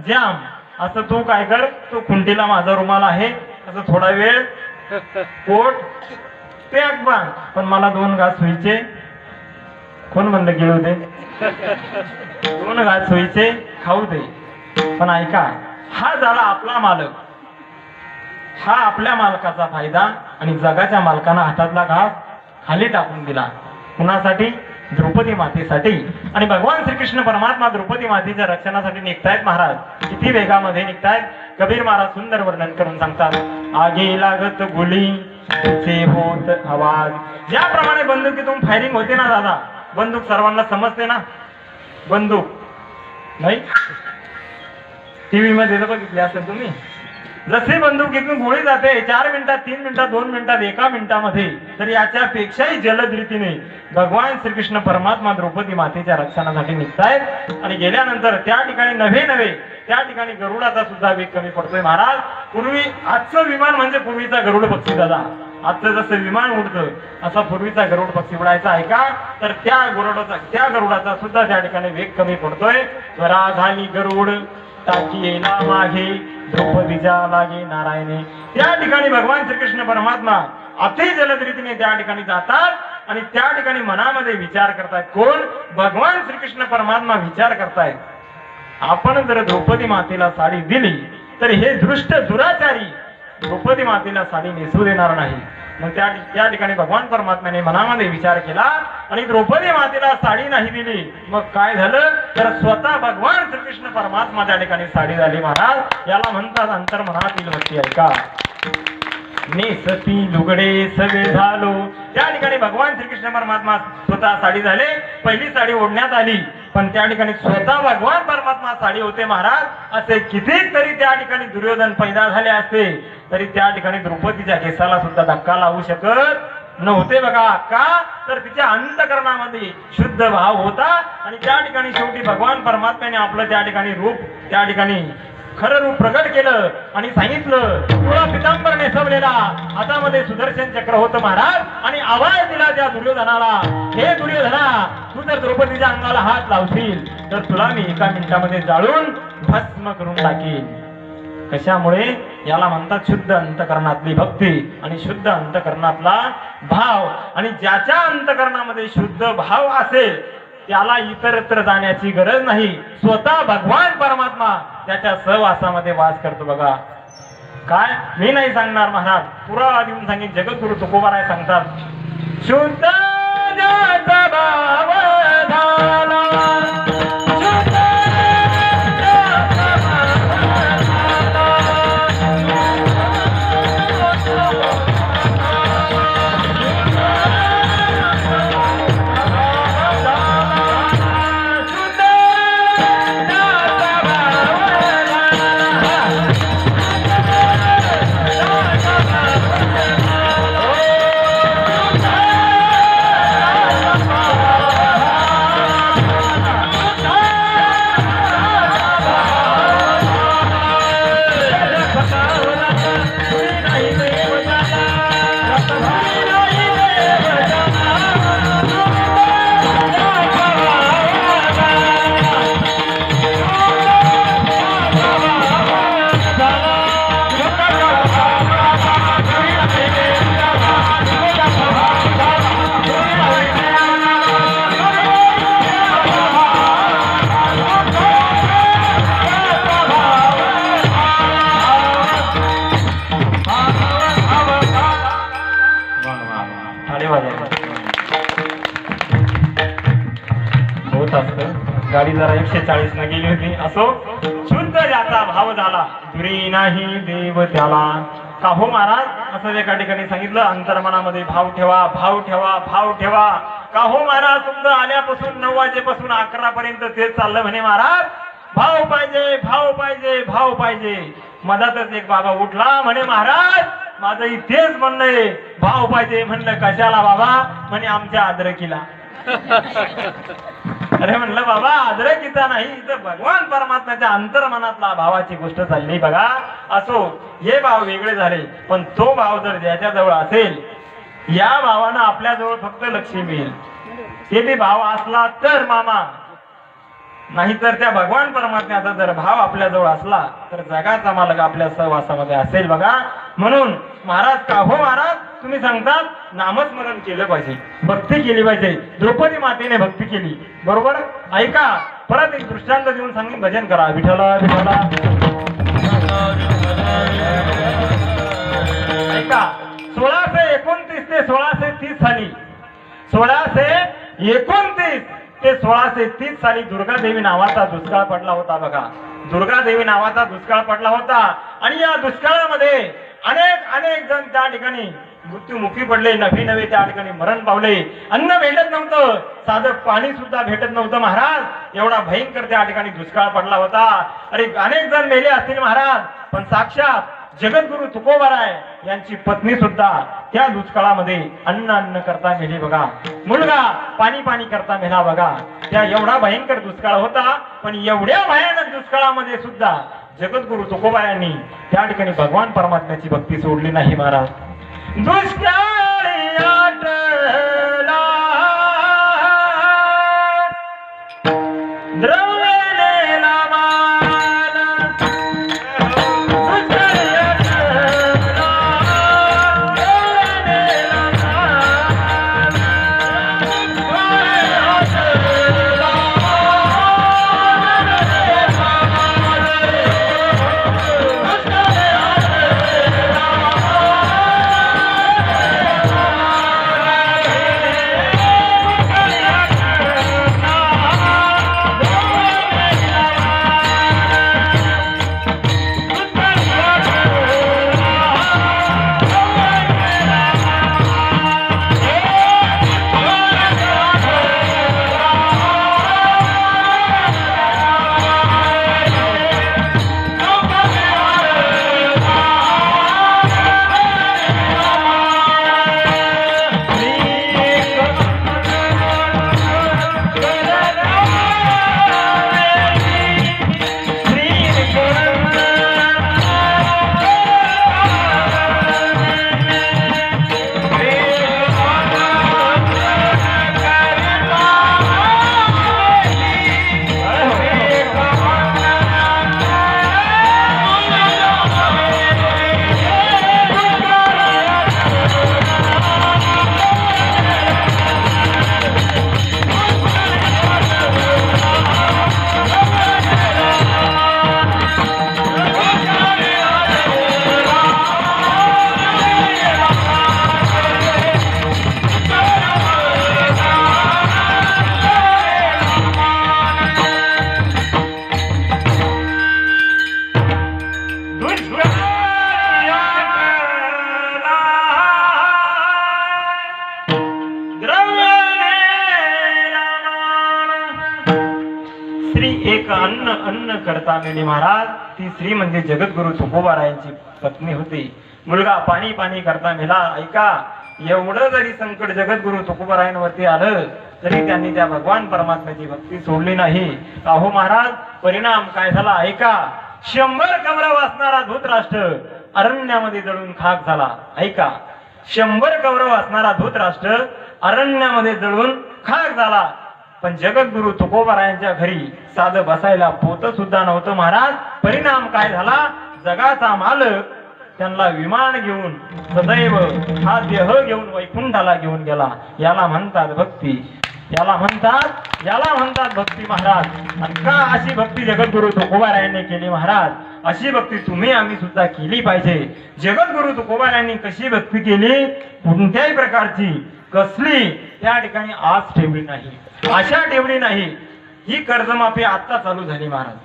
जाम, असं तू काय कर, तो खुंटीला माझा रुमाल आहे, असं थोडा वेळ पोट पॅक बांध, पण मला 2 घास व्हायचे. कोण म्हणलं गिळू दे? 2 घास व्हायचे, खाऊ दे. पण ऐका, हा झाला आपला मालक, हा आपल्या मालकाचा फायदा. आणि जगाच्या मालकानं हातातला घास खाली टाकून दिला. कुणासाठी? द्रौपदी मातेसाठी. आणि भगवान श्रीकृष्ण परमात्मा द्रौपदी मातेच्या रक्षणासाठी निघतायत. महाराज किती वेगामध्ये निघतायत. कबीर महाराज सुंदर वर्णन करून सांगतात, आगे लागत गोली तुझे होत आवाज. ज्याप्रमाणे बंदुकीतून फायरिंग होते ना दादा, बंदूक सर्वांना समजते ना, बंदूक नाही टीव्ही मध्ये बघितले असेल तुम्ही, जसे बंदुकीतून गोळी जाते 4 मिनिटात, 3 मिनिटात, 2 मिनिटात, 1 मिनिटामध्ये, तर याच्यापेक्षाही जलद रीतीने भगवान श्रीकृष्ण परमात्मा द्रौपदी मातेच्या रक्षणासाठी निघतायत. आणि गेल्यानंतर त्या ठिकाणी नव्हे त्या ठिकाणी गरुडाचा सुद्धा वेग कमी पडतोय. महाराज, पूर्वी आजचं विमान म्हणजे पूर्वीचा गरुड पक्षी दादा, आजचं जसं विमान उडतं असा पूर्वीचा गरुड पक्षी उडायचा. आहे का? तर त्या गरुडाचा सुद्धा त्या ठिकाणी वेग कमी पडतोय. स्वरा झाली गरुड टाकी येला मागे, द्रौपदीच्या लागे नारायणे. त्या ठिकाणी भगवान श्रीकृष्ण परमात्मा अति जलद रीतीने त्या ठिकाणी जातात आणि त्या ठिकाणी मनामध्ये विचार करतायत. कोण? भगवान श्रीकृष्ण परमात्मा विचार करतायत, आपण जर द्रौपदी मातेला साडी दिली तर हे दृष्ट दुराचारी द्रौपदी मातेला साडी नेसू देणार नाही. मग त्या ठिकाणी भगवान परमात्म्याने मनामध्ये विचार केला आणि द्रौपदी मातेला साडी नाही दिली. मग काय झालं तर स्वतः भगवान श्रीकृष्ण परमात्मा त्या ठिकाणी साडी झाली. महाराज याला म्हणतात अंतर्मनातील भक्ती. ऐका, नेसती लुगडे सगळे झालो. त्या ठिकाणी भगवान श्रीकृष्ण परमात्मा स्वतः साडी झाले. पहिली साडी ओढण्यात आली पण त्या ठिकाणी स्वतः भगवान परमात्मा साडी होते. महाराज असे कितीक तरी त्या ठिकाणी दुर्योधन पैदा झाले असते तरी त्या ठिकाणी द्रौपदीच्या केसाला सुद्धा धक्का लावू शकत नव्हते. बघा का तर तिच्या अंतकरणामध्ये शुद्ध भाव होता आणि त्या ठिकाणी शेवटी भगवान परमात्म्याने आपलं त्या ठिकाणी रूप त्या ठिकाणी खरं रूप प्रगट केलं आणि सांगितलं, तुला पितांबर नेसवलेला हातामध्ये सुदर्शन चक्र होतं महाराज आणि आवाज दिला त्या दुर्योधनाला, हे दुर्योधना तू जर द्रौपदीच्या अंगाला हात लावशील तर तुला मी एका मिनिटामध्ये जाळून भस्म करून टाकीन. कशामुळे? याला म्हणतात शुद्ध अंतकरणातली भक्ती आणि शुद्ध अंतकरणातला भाव. आणि ज्याच्या अंतकरणामध्ये शुद्ध भाव असेल त्याला इतरत्र जाण्याची गरज नाही. स्वतः भगवान परमात्मा त्याच्या सहवासामध्ये वास करतो. बघा काय, मी नाही सांगणार महाराज, पुरावा देऊन सांगेन. जगद्गुरु तुकोबाराय सांगतात, शुद्ध ज्याचा भाव झाला, गाडी जरा 140 न गेली होती. असो, शुद्ध ज्याचा भाव झाला दुरी नाही देव त्याला. का हो महाराज असं एका ठिकाणी सांगितलं, अंतर्मनामध्ये भाव ठेवा, भाव ठेवा, भाव ठेवा. का हो महाराज तुमचं आल्यापासून 9 वाजेपासून 11 पर्यंत तेच चाललं म्हणे महाराज, भाव पाहिजे, भाव पाहिजे, भाव पाहिजे. मधातच एक बाबा उठला म्हणे, महाराज माझं तेच म्हणणं आहे, भाव पाहिजे. म्हणलं कशाला बाबा? म्हणे आमच्या अद्रकीला. अरे म्हणलं बाबा अद्रकीचा नाही, इथं भगवान परमात्म्याच्या अंतर्मनातला भावाची गोष्ट चालली. बघा असो, हे भाव वेगळे झाले पण तो भाव जर ज्याच्याजवळ असेल, या भावानं आपल्याजवळ फक्त लक्ष्मी मिळेल. ते बी भाव असला तर मामा, नाहीतर त्या भगवान परमात्म्याचा जर भाव आपल्याजवळ असला तर जगाचा मालक आपल्या सहवासामध्ये असेल. बघा म्हणून महाराज, का हो महाराज तुम्ही सांगतात नामस्मरण केलं पाहिजे, भक्ती केली पाहिजे. द्रौपदी मातेने भक्ती केली, बरोबर. ऐका, परत एक दृष्टांत देऊन सांगून भजन करा. विठ्ठला विठ्ठला. ऐका, 1629 ते 1630 साली, 1629 ते 1630 साली दुर्गादेवी नावाचा दुष्काळ पडला होता. बघा, दुर्गादेवी नावाचा दुष्काळ पडला होता आणि या दुष्काळामध्ये अनेक जण त्या ठिकाणी मृत्युमुखी पडले, नवे त्या ठिकाणी मरण पावले. अन्न भेटत नव्हतं, साधं पाणी सुद्धा भेटत नव्हतं महाराज. एवढा भयंकर त्या ठिकाणी दुष्काळ पडला होता. अरे अनेक जण मेले असतील महाराज, पण साक्षात जगद्गुरु तुकोबाराय यांची पत्नी सुद्धा त्या दुष्काळामध्ये अन्न करता मेली. बघा, मुलगा पाणी करता मेला. बघा, त्या एवढा भयंकर दुष्काळ होता, पण एवढ्या भयानक दुष्काळामध्ये सुद्धा जगद्गुरु तुकोबारायांनी त्या ठिकाणी भगवान परमात्म्याची भक्ती सोडली नाही महाराज. दुष्काळी आटला द्रव्य नेला मान, एक अन्न करता मेली महाराज. ती स्त्री म्हणजे जगद्गुरु तुकोबारायांची पत्नी होती. मुलगा पाणी करता मेला. ऐका, एवढं जरी संकट जगद्गुरु तुकोबारायांवरती आलं तरी त्यांनी त्या भगवान परमात्म्याची भक्ती सोडली नाही. अहो महाराज, परिणाम काय झाला ऐका. 100 कौरव असणारा धृतराष्ट्र अरण्यामध्ये जळून खाक झाला. ऐका, 100 कौरव असणारा धृतराष्ट्र अरण्यामध्ये जळून खाक झाला. पण जगद्गुरु तुकोबारायांच्या घरी साधं बसायला पोत सुद्धा नव्हतं महाराज. परिणाम काय झाला, जगाचा मालक त्यांना विमान घेऊन सदैव हा देह घेऊन वैकुंठाला घेऊन गेला. याला म्हणतात भक्ती, याला म्हणतात भक्ती महाराज. आणि का अशी भक्ती जगद्गुरु तुकोबारायांनी केली महाराज? अशी भक्ती तुम्ही आम्ही सुद्धा केली पाहिजे. जगद्गुरु तुकोबारायांनी कशी भक्ती केली, कोणत्याही प्रकारची कसली त्या ठिकाणी आस ठेवली नाही, आशा ठेवली नाही. ही कर्जमाफी आता चालू झाली महाराज.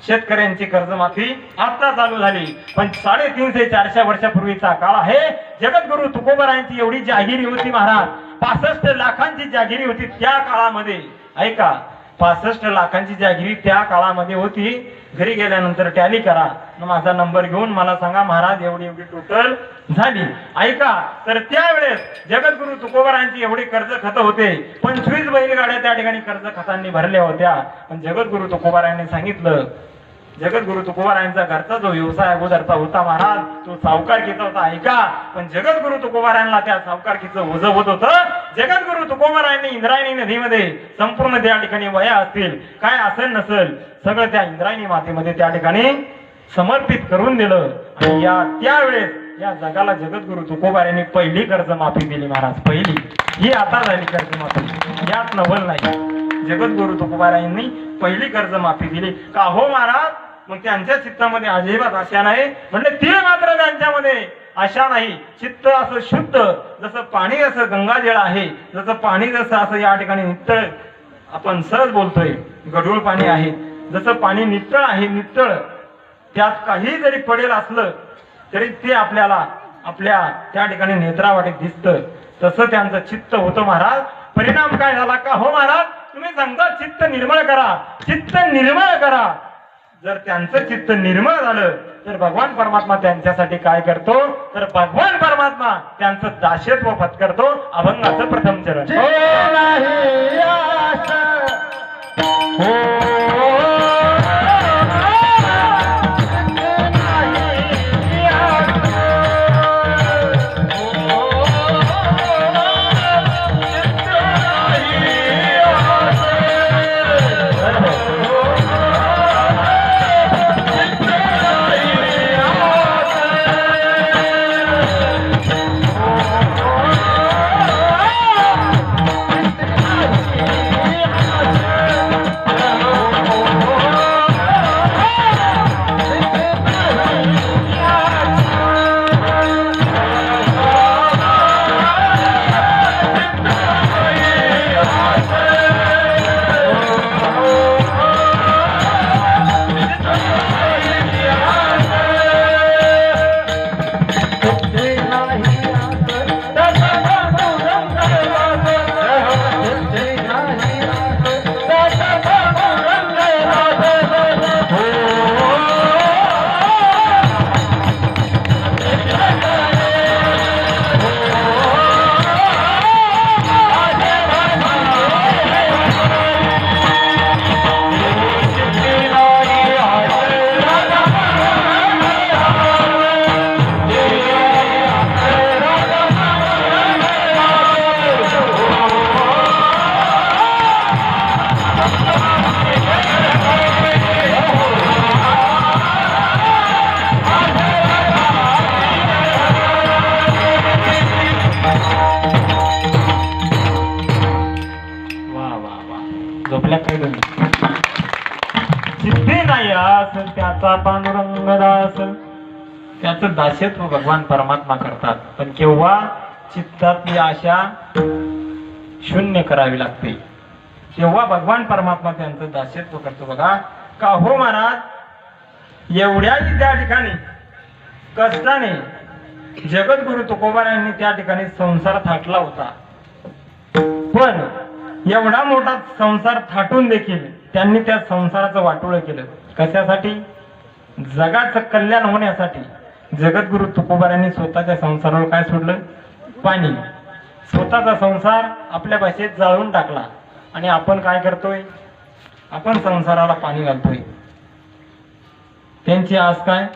शेतकऱ्यांची कर्जमाफी आता चालू झाली. पण 350-400 वर्षापूर्वीचा काळ आहे. जगद्गुरु तुकोबारायांची एवढी जागिरी होती महाराज. 65 लाखांची जागिरी होती त्या काळामध्ये. ऐका, 65 लाखांची जागिरी त्या काळामध्ये होती. घरी गेल्यानंतर टॅली करा, माझा नंबर घेऊन मला सांगा महाराज एवढी टोटल झाली. ऐका, तर त्यावेळेस जगद्गुरु तुकोबारायांची एवढी कर्ज खत होते. 25 बैलगाड्या त्या ठिकाणी कर्ज खतांनी भरल्या होत्या. पण जगद्गुरु तुकोबारायांनी सांगितलं, जगद्गुरु तुकोबारायांचा घरचा जो व्यवसाय अगोदरचा होता महाराज, तो सावकारकीचा होता. ऐका, पण जगद्गुरु तुकोबारायांना त्या सावकारकीचं ओझं होत होतं. जगद्गुरु तुकोबारायांनी इंद्रायणी नदीमध्ये संपूर्ण त्या ठिकाणी वया असतील, काय असेल नसेल, सगळं त्या इंद्रायणी मातेमध्ये त्या ठिकाणी समर्पित करून दिलं. आणि त्यावेळेस या जगाला जगद्गुरु तुकोबारायांनी पहिली कर्जमाफी दिली महाराज. पहिली ही आता झाली कर्जमाफी, यात नवल नाही. जगद्गुरु तुकोबारायांनी पहिली कर्जमाफी दिली. का हो महाराज? मग त्यांच्या चित्तामध्ये अजिबात आशा नाही. म्हणजे तीळ मात्र त्यांच्यामध्ये आशा नाही. चित्त असं शुद्ध, जसं पाणी असं गंगाजळ आहे, जसं पाणी जसं असं या ठिकाणी नित्तळ, आपण सहज बोलतोय गढूळ पाणी आहे, जसं पाणी नित्तळ आहे, नित्तळ, त्यात काही जरी पडेल असलं तरी ते आपल्याला आपल्या त्या ठिकाणी नेत्रावाटे दिसतं. तसं त्यांचं चित्त होतं महाराज. परिणाम काय झाला का हो महाराज? तुम्ही सांगता चित्त निर्मळ करा, चित्त निर्मळ करा. जर त्यांचं चित्त निर्मळ झालं तर भगवान परमात्मा त्यांच्यासाठी काय करतो, तर भगवान परमात्मा त्यांचं दास्यत्व पत्करतो. अभंगाचं प्रथम चरण. सिद्धी नाही आस त्याचा पांडुरंग दास. त्याचं दास्यत्व भगवान परमात्मा करतात. पण केव्हा चित्तातली आशा शून्य करावी लागते, तेव्हा भगवान परमात्मा त्यांचं दास्यत्व करतो. बघा का हो महाराज, एवढ्याही त्या ठिकाणी कष्टाने जगद्गुरु तुकोबारायांनी त्या ठिकाणी संसार थाटला होता. पण एवढा मोठा संसार थाटून देखील त्यांनी त्या संसाराचं वाटोळं केलं. कशासाठी? जगाचं कल्याण होण्यासाठी. जगद्गुरु तुकोबारायांनी स्वतःच्या संसारावर काय सोडलं? पाणी. स्वतःचा संसार आपल्या भाषेत जाळून टाकला. आणि आपण काय करतोय? आपण संसाराला पाणी घालतोय. त्यांची आस काय?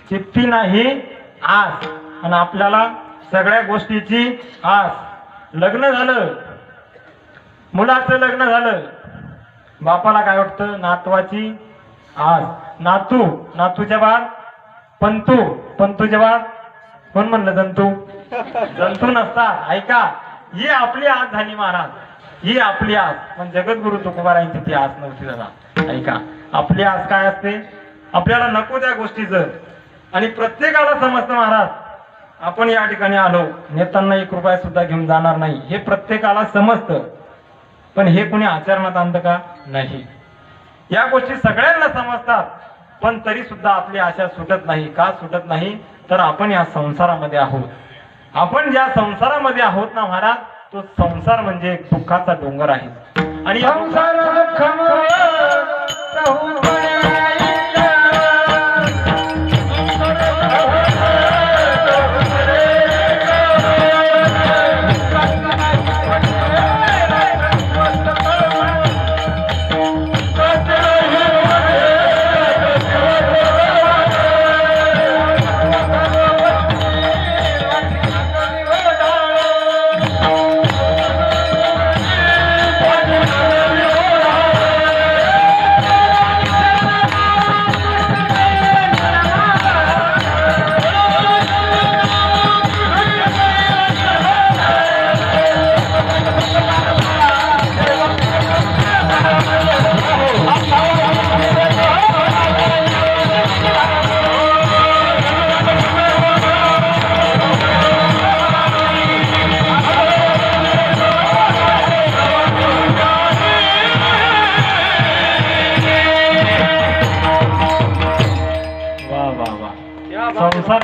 चित्ती नाही आस. आणि आपल्याला सगळ्या गोष्टीची आस. लग्न झालं, मुलाचं लग्न झालं, बापाला काय वाटतं? नातवाची आस. नातूच्या बाद पंतू, पंतूच्या बाद कोण म्हणलं? जंतू. जंतू नसतात. ऐका, ही आपली आस झाली महाराज, ही आपली आस. पण जगद्गुरु तुकोबारायांची ती आस नव्हती दादा. ऐका, आपली आस काय असते? आपल्याला नको त्या गोष्टीचं. आणि प्रत्येकाला समजतं महाराज, आपण या ठिकाणी आलो, नेत्यांना 1 रुपया सुद्धा घेऊन जाणार नाही, हे प्रत्येकाला समजतं. पण हे कोणी आचरणात आणतं का? नाही. या गोष्टी सगळ्यांना समजतात, पण तरी सुद्धा आपली आशा सुटत नाही. का सुटत नाही? तर आपण या संसारामध्ये आहोत. आपण ज्या संसारामध्ये आहोत ना महाराज, तो संसार म्हणजे एक दुःखाचा डोंगर आहे. आणि संसार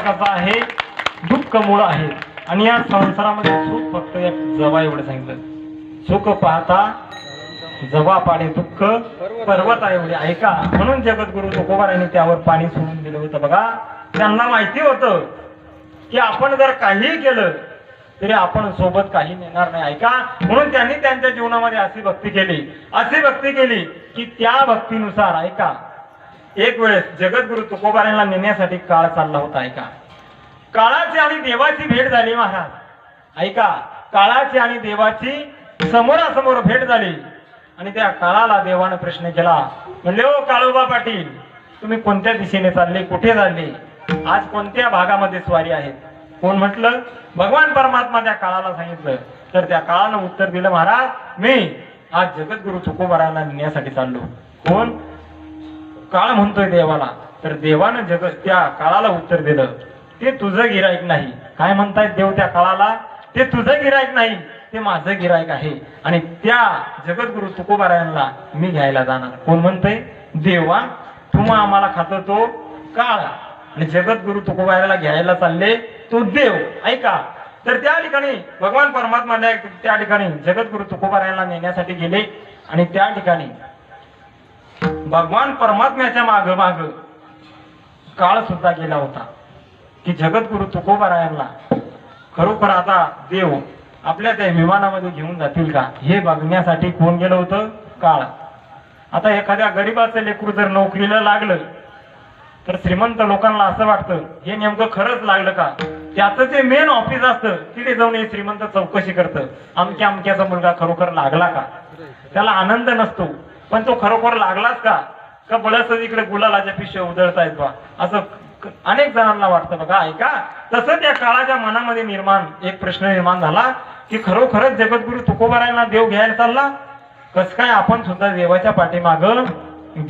कसा आहे? दुःख मूळ आहे. आणि या संसारामध्ये सुख फक्त एक जवा एवढं सांगितलं. सुख पाहता जवा पाडे दुःख पर्वत आहे एवढे. ऐका, म्हणून जगद्गुरु तुकोबारायांनी त्यावर पाणी सोडून दिलं होतं. बघा, त्यांना माहिती होतं की आपण जर काही केलं तरी आपण सोबत काही नेणार नाही. ऐका, म्हणून त्यांनी त्यांच्या जीवनामध्ये अशी भक्ती केली की त्या भक्तीनुसार ऐका, एक वेळेस जगद्गुरु तुकोबारायांना नेण्यासाठी काळ चालला होता. ऐका, काळाची आणि देवाची भेट झाली महाराज. ऐका, काळाची आणि देवाची समोरासमोर भेट झाली. आणि त्या काळाला देवानं प्रश्न केला, म्हणले, ओ काळोबा पाटील, तुम्ही कोणत्या दिशेने चालले? कुठे चालले? आज कोणत्या भागामध्ये स्वारी आहे? कोण म्हटलं? भगवान परमात्मा त्या काळाला सांगितलं. तर त्या काळानं उत्तर दिलं, महाराज, मी आज जगद्गुरु तुकोबारायांना नेण्यासाठी चाललो. कोण? काळ म्हणतोय देवाला. तर देवानं त्या काळाला उत्तर दिलं, ते तुझं गिराईक नाही. काय म्हणतायत देव त्या काळाला? ते तुझं गिराईक नाही, ते माझं गिराईक आहे. आणि त्या जगद्गुरु तुकोबारायांना मी घ्यायला जाणार. कोण म्हणतंय? देवा. तुम्हा आम्हाला खातो तो काळ, आणि जगद्गुरु तुकोबारायाला घ्यायला चालले तो देव. ऐका, तर त्या ठिकाणी भगवान परमात्मा त्या ठिकाणी जगद्गुरु तुकोबारायांना नेण्यासाठी गेले. आणि त्या ठिकाणी भगवान परमात्म्याच्या माग काळ सुद्धा गेला होता की जगद्गुरु तुकोबारायांना खरोखर आता देव आपल्या त्या विमानामध्ये घेऊन जातील का, हे बघण्यासाठी कोण गेलं होतं? काळ. आता एखाद्या गरीबाचं लेकरू जर नोकरीला लागलं तर श्रीमंत लोकांना असं वाटतं, हे नेमकं खरंच लागलं का? त्याचं जे मेन ऑफिस असतं तिथे जाऊन हे श्रीमंत चौकशी करतं, अमक्याचा मुलगा खरोखर लागला का? त्याला आनंद नसतो, पण तो खरोखर लागलाच का बळच इकडे गुलालाच्या पिशव्या उधळतायत बा, असं अनेक जणांना वाटतं. बघा, ऐका, तसं त्या काळाच्या मनामध्ये एक प्रश्न निर्माण झाला की खरोखरच जगद्गुरु तुकोबारायांना देव घ्यायला चालला, कसं काय आपण सुद्धा देवाच्या पाठीमागं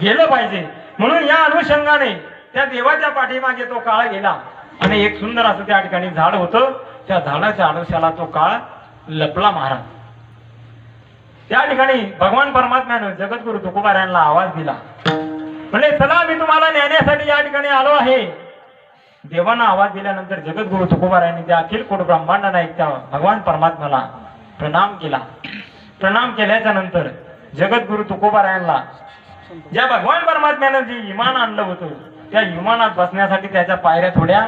गेलं पाहिजे. म्हणून या अनुषंगाने त्या देवाच्या पाठीमागे तो काळ गेला. आणि एक सुंदर असं त्या ठिकाणी झाड होतं, त्या झाडाच्या आडोशाला तो काळ लपला महाराज. त्या ठिकाणी भगवान परमात्म्यानं जगद्गुरु तुकोबारायांना आवाज दिला, म्हणजे चला, मी तुम्हाला नेण्यासाठी या ठिकाणी आलो आहे. देवानं आवाज दिल्यानंतर जगद्गुरु तुकोबारायांनी त्या अखिल कोट ब्रह्मांडाला त्या भगवान परमात्म्याला प्रणाम केला. प्रणाम केल्याच्या नंतर जगद्गुरु तुकोबारायांना ज्या भगवान परमात्म्यानं जे विमान आणलं होतं त्या विमानात बसण्यासाठी त्याच्या पायऱ्या थोड्या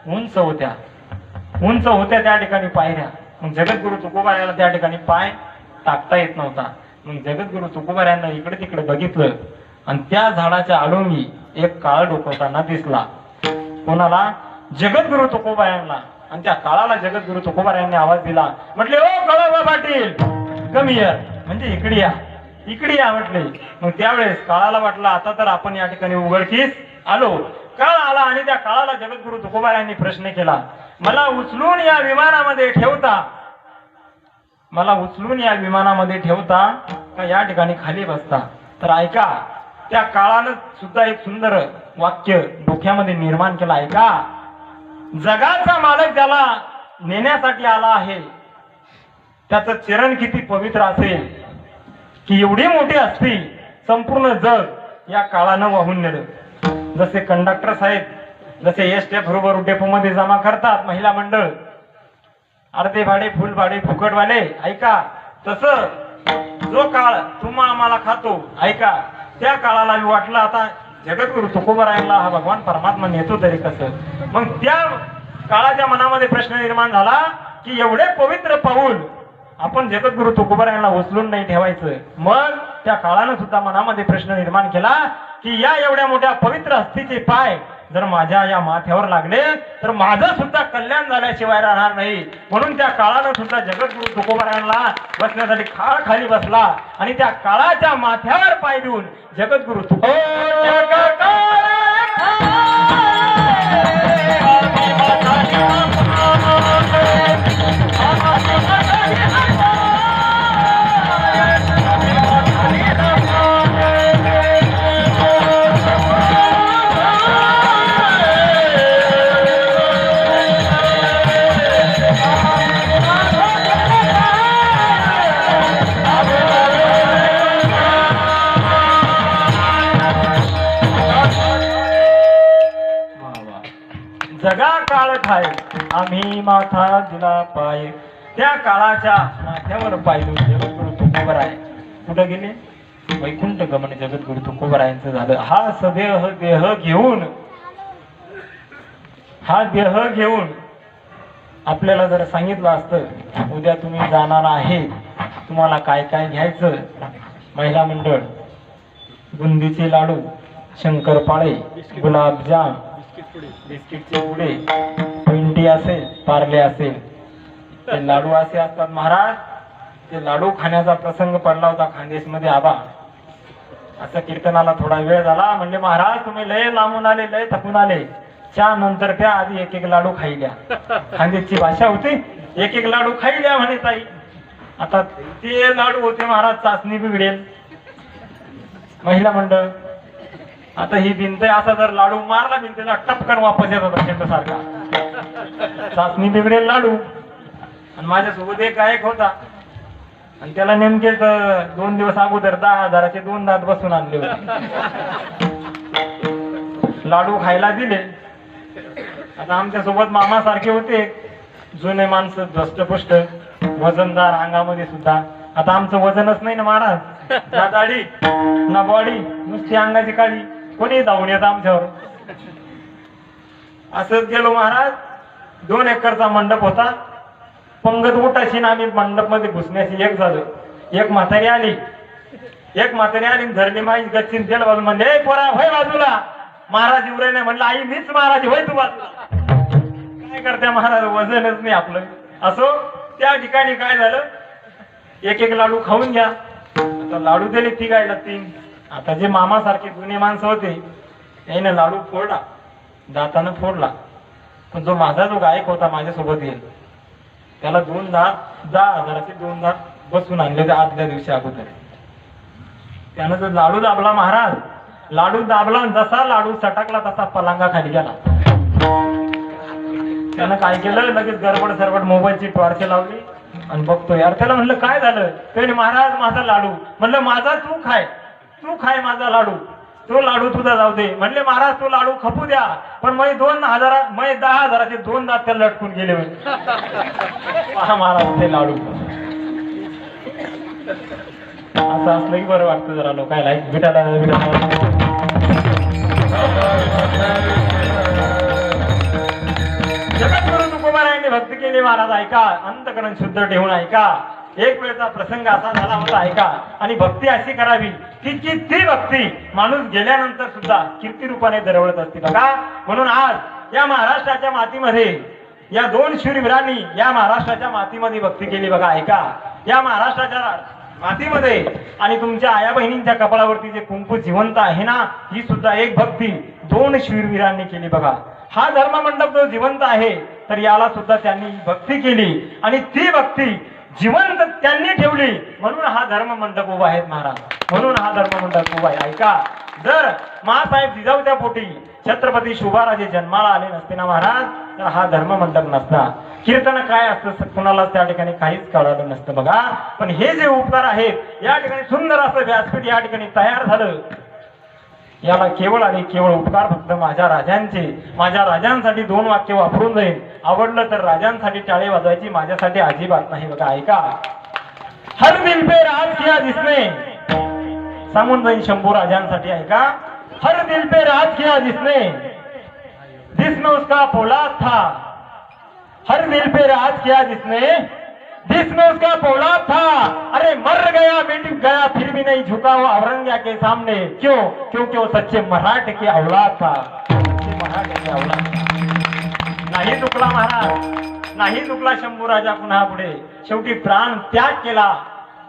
उंच होत्या त्या ठिकाणी पायऱ्या. मग जगद्गुरु तुकोबारायाला त्या ठिकाणी पाय टाकता येत नव्हता. मग जगद्गुरु तुकोबारायांना इकडे तिकडे बघितलं आणि त्या झाडाच्या आडोंगी एक काळ डोकवताना दिसला. कोणाला? जगद्गुरु तुकोबारायांना. आणि त्या काळाला जगद्गुरु तुकोबारायांनी आवाज दिला, म्हटले ओ कळवा पाटील कमी हिअर, म्हणजे इकडे या म्हटले. मग त्यावेळेस काळाला वाटलं आता तर आपण या ठिकाणी उघडकीस आलो. काळ आला आणि त्या काळाला जगद्गुरु तुकोबारायांनी प्रश्न केला, मला उचलून या विमानामध्ये ठेवता का या ठिकाणी खाली बसता? तर ऐका, त्या काळानं सुद्धा एक सुंदर वाक्य डोक्यामध्ये निर्माण केलं. ऐका, जगाचा मालक ज्याला नेण्यासाठी आला आहे त्याचं चरण किती पवित्र असेल की एवढी मोठी असती संपूर्ण जग या काळानं वाहून नेलं. जसे कंडक्टर साहेब जसे एसटी बरोबर डेपो मध्ये जमा करतात महिला मंडळ, अर्धे भाडे फुल भाडे फुकटवाले, ऐका तसं जो काळ तुम्हा आम्हाला खातो, ऐका त्या काळाला मी वाटलं आता जगद्गुरु तुकोबारायांना हा भगवान परमात्मा नेतो तरी कसं. मग त्या काळाच्या मनामध्ये प्रश्न निर्माण झाला की एवढे पवित्र पाऊल आपण जगद्गुरु तुकोबारायांना उचलून नाही ठेवायचं. मग त्या काळानं सुद्धा मनामध्ये प्रश्न निर्माण केला की या एवढ्या मोठ्या पवित्र हस्तीचे पाय जर माझ्या या माथ्यावर लागले तर माझं सुद्धा कल्याण झाल्याशिवाय राहणार नाही. म्हणून त्या काळानं सुद्धा जगद्गुरु तुकोबारायांना बसण्यासाठी खाली बसला आणि त्या काळाच्या माथ्यावर पाय देऊन जगद्गुरु जगा काळ खाय आम्ही माथा दिला पाय. त्या काळाच्या माथ्यावर पाय देऊन जगद्गुरु तुकोबाराय कुठं गेले? वैकुंठ गमन जगद्गुरु तुकोबारायांचं झालं. हा देह घेऊन आपल्याला जर सांगितलं असतं उद्या तुम्ही जाणार आहे, तुम्हाला काय काय घ्यायचं, महिला मंडळ, बुंदीचे लाडू, शंकरपाळे, गुलाबजाम, बिस्किटचे पुडे, पेंटी असेल, पार्ले असेल, ते लाडू असे असतात महाराज. ते लाडू खाण्याचा प्रसंग पडला होता खानदेश मध्ये. आबा असं कीर्तनाला थोडा वेळ झाला, म्हणजे महाराज तुम्ही लय लांबून आले, लय थकून आले, चहा नंतर त्या आधी एक लाडू खाईल्या. खानदेशची भाषा होती, एक लाडू खाईल्या म्हणे ताई. आता ते लाडू होते महाराज, चाचणी बिघडेल महिला मंडळ. आता ही भिंत असा जर लाडू मारला भिंतीला टपकन वापस येत होता शेंड सारखा, चाचणी बिघडेल लाडू. आणि माझ्यासोबत एक गायक होता आणि त्याला नेमके 2 दिवस अगोदर 10,000चे 2 दात बसून आणले होते. लाडू खायला दिले. आता आमच्या सोबत मामा सारखे होते, जुने माणसं, धष्टपुष्ट, वजनदार अंगामध्ये सुद्धा. आता आमचं वजनच नाही ना महाराज, ना दाढी ना बॉडी, नुसती अंगाची काळी, कोणी धावून येत आमच्यावर. असंच गेलो महाराज. 2 एकरचा मंडप होता. पंगत उठाशी ना आम्ही मंडप मध्ये घुसण्याची एक झालं. एक म्हातारी आली धरली माझी गच्चीन तेल बाजू, म्हणले पोरा होय बाजूला, महाराज इवरे नाही. म्हणलं आई मीच महाराज, होय तू बाजूला. काय करते महाराज, वजनच नाही आपलं. असो त्या ठिकाणी काय झालं, एक लाडू खाऊन घ्या. आता लाडू दिले ती गायला 3. आता जे मामा सारखे जुने माणसं होते त्याने लाडू फोडला, दातानं फोडला. पण जो माझा जो गायक होता माझ्यासोबत येईल, त्याला 2 दात 10,000चे 2 दात बसून आणले आदल्या दिवशी अगोदर. त्यानं जो लाडू दाबला महाराज, लाडू दाबला, जसा लाडू सटकला तसा पलांगा खाली गेला. त्यानं काय केलं, लगेच गडबड सरबड मोबाईलची टॉर्च लावली आणि बघतो. यार त्याला म्हणलं काय झालं? त्याने महाराज माझा लाडू. म्हणलं माझा तू खाय माझा लाडू, तो लाडू तुझा जाऊ दे. म्हणले महाराज तो लाडू खपू द्या, पण मै 10,000चे 2 दात त्याला लटकून गेले. महाराज ते लाडू असं असलं की बरं वाटतं जरा लोकायला विटाला जगद्गुरु तुकोबारायांनी भक्ती केली महाराज ऐका, अंतकरण शुद्ध ठेवून ऐका. एक वेळचा प्रसंग असा झाला होता ऐका, आणि भक्ती अशी करावी की ती भक्ती माणूस गेल्यानंतर सुद्धा कीर्ती रूपाने दरवळत असते बघा. म्हणून आज या महाराष्ट्राच्या मातीमध्ये या दोन शूरवीरांनी या महाराष्ट्राच्या मातीमध्ये भक्ती केली बघा ऐका. या महाराष्ट्राच्या मातीमध्ये आणि तुमच्या आया बहिणींच्या कपाळावरती जे कुंकू जिवंत आहे ना, ही सुद्धा एक भक्ती दोन शूरवीरांनी केली बघा. हा धर्म मंडप जो जिवंत आहे तर याला सुद्धा त्यांनी भक्ती केली आणि ती भक्ती जिवंत त्यांनी ठेवली, म्हणून हा धर्म मंडप उभा आहे महाराज. म्हणून हा धर्म मंडप उभा आहे ऐका. जर मासाहेब जिजाऊच्या पोटी छत्रपती शुभाराजे जन्माला आले नसते ना महाराज, तर हा धर्म मंडप नसता. कीर्तन काय असतं कुणाला त्या ठिकाणी काहीच कळालं नसतं बघा. पण हे जे उपकार आहेत या ठिकाणी सुंदर असं व्यासपीठ या ठिकाणी तयार झालं, याला केवळ आणि केवळ उपकार फक्त माझ्या राजांचे. माझ्या राजांसाठी दोन वाक्य वापरून जाईल. आवडलं तर राजांसाठी टाळे वाजवायची, माझ्यासाठी अजिबात नाही बघा ऐका. हर दिल पे राज किया जिसने, सांगून जाईल शंभू राजांसाठी ऐका. हर दिल पे राज किया जिसने, जिसमें उसका पोलाद था. हर दिल पे राज किया जिसने, जिसमें उसका पोलाद था. अरे मर गया मिट गया फिर भी नहीं झुका वो औरंगजेब के सामने. क्यों? क्योंकि वो सच्चे मराठे की औलाद था. मराठे की औलाद नाही चुकला महाराज, नाही चुकला शंभू राजा पुन्हा पुढे. शेवटी प्राण त्याग केला.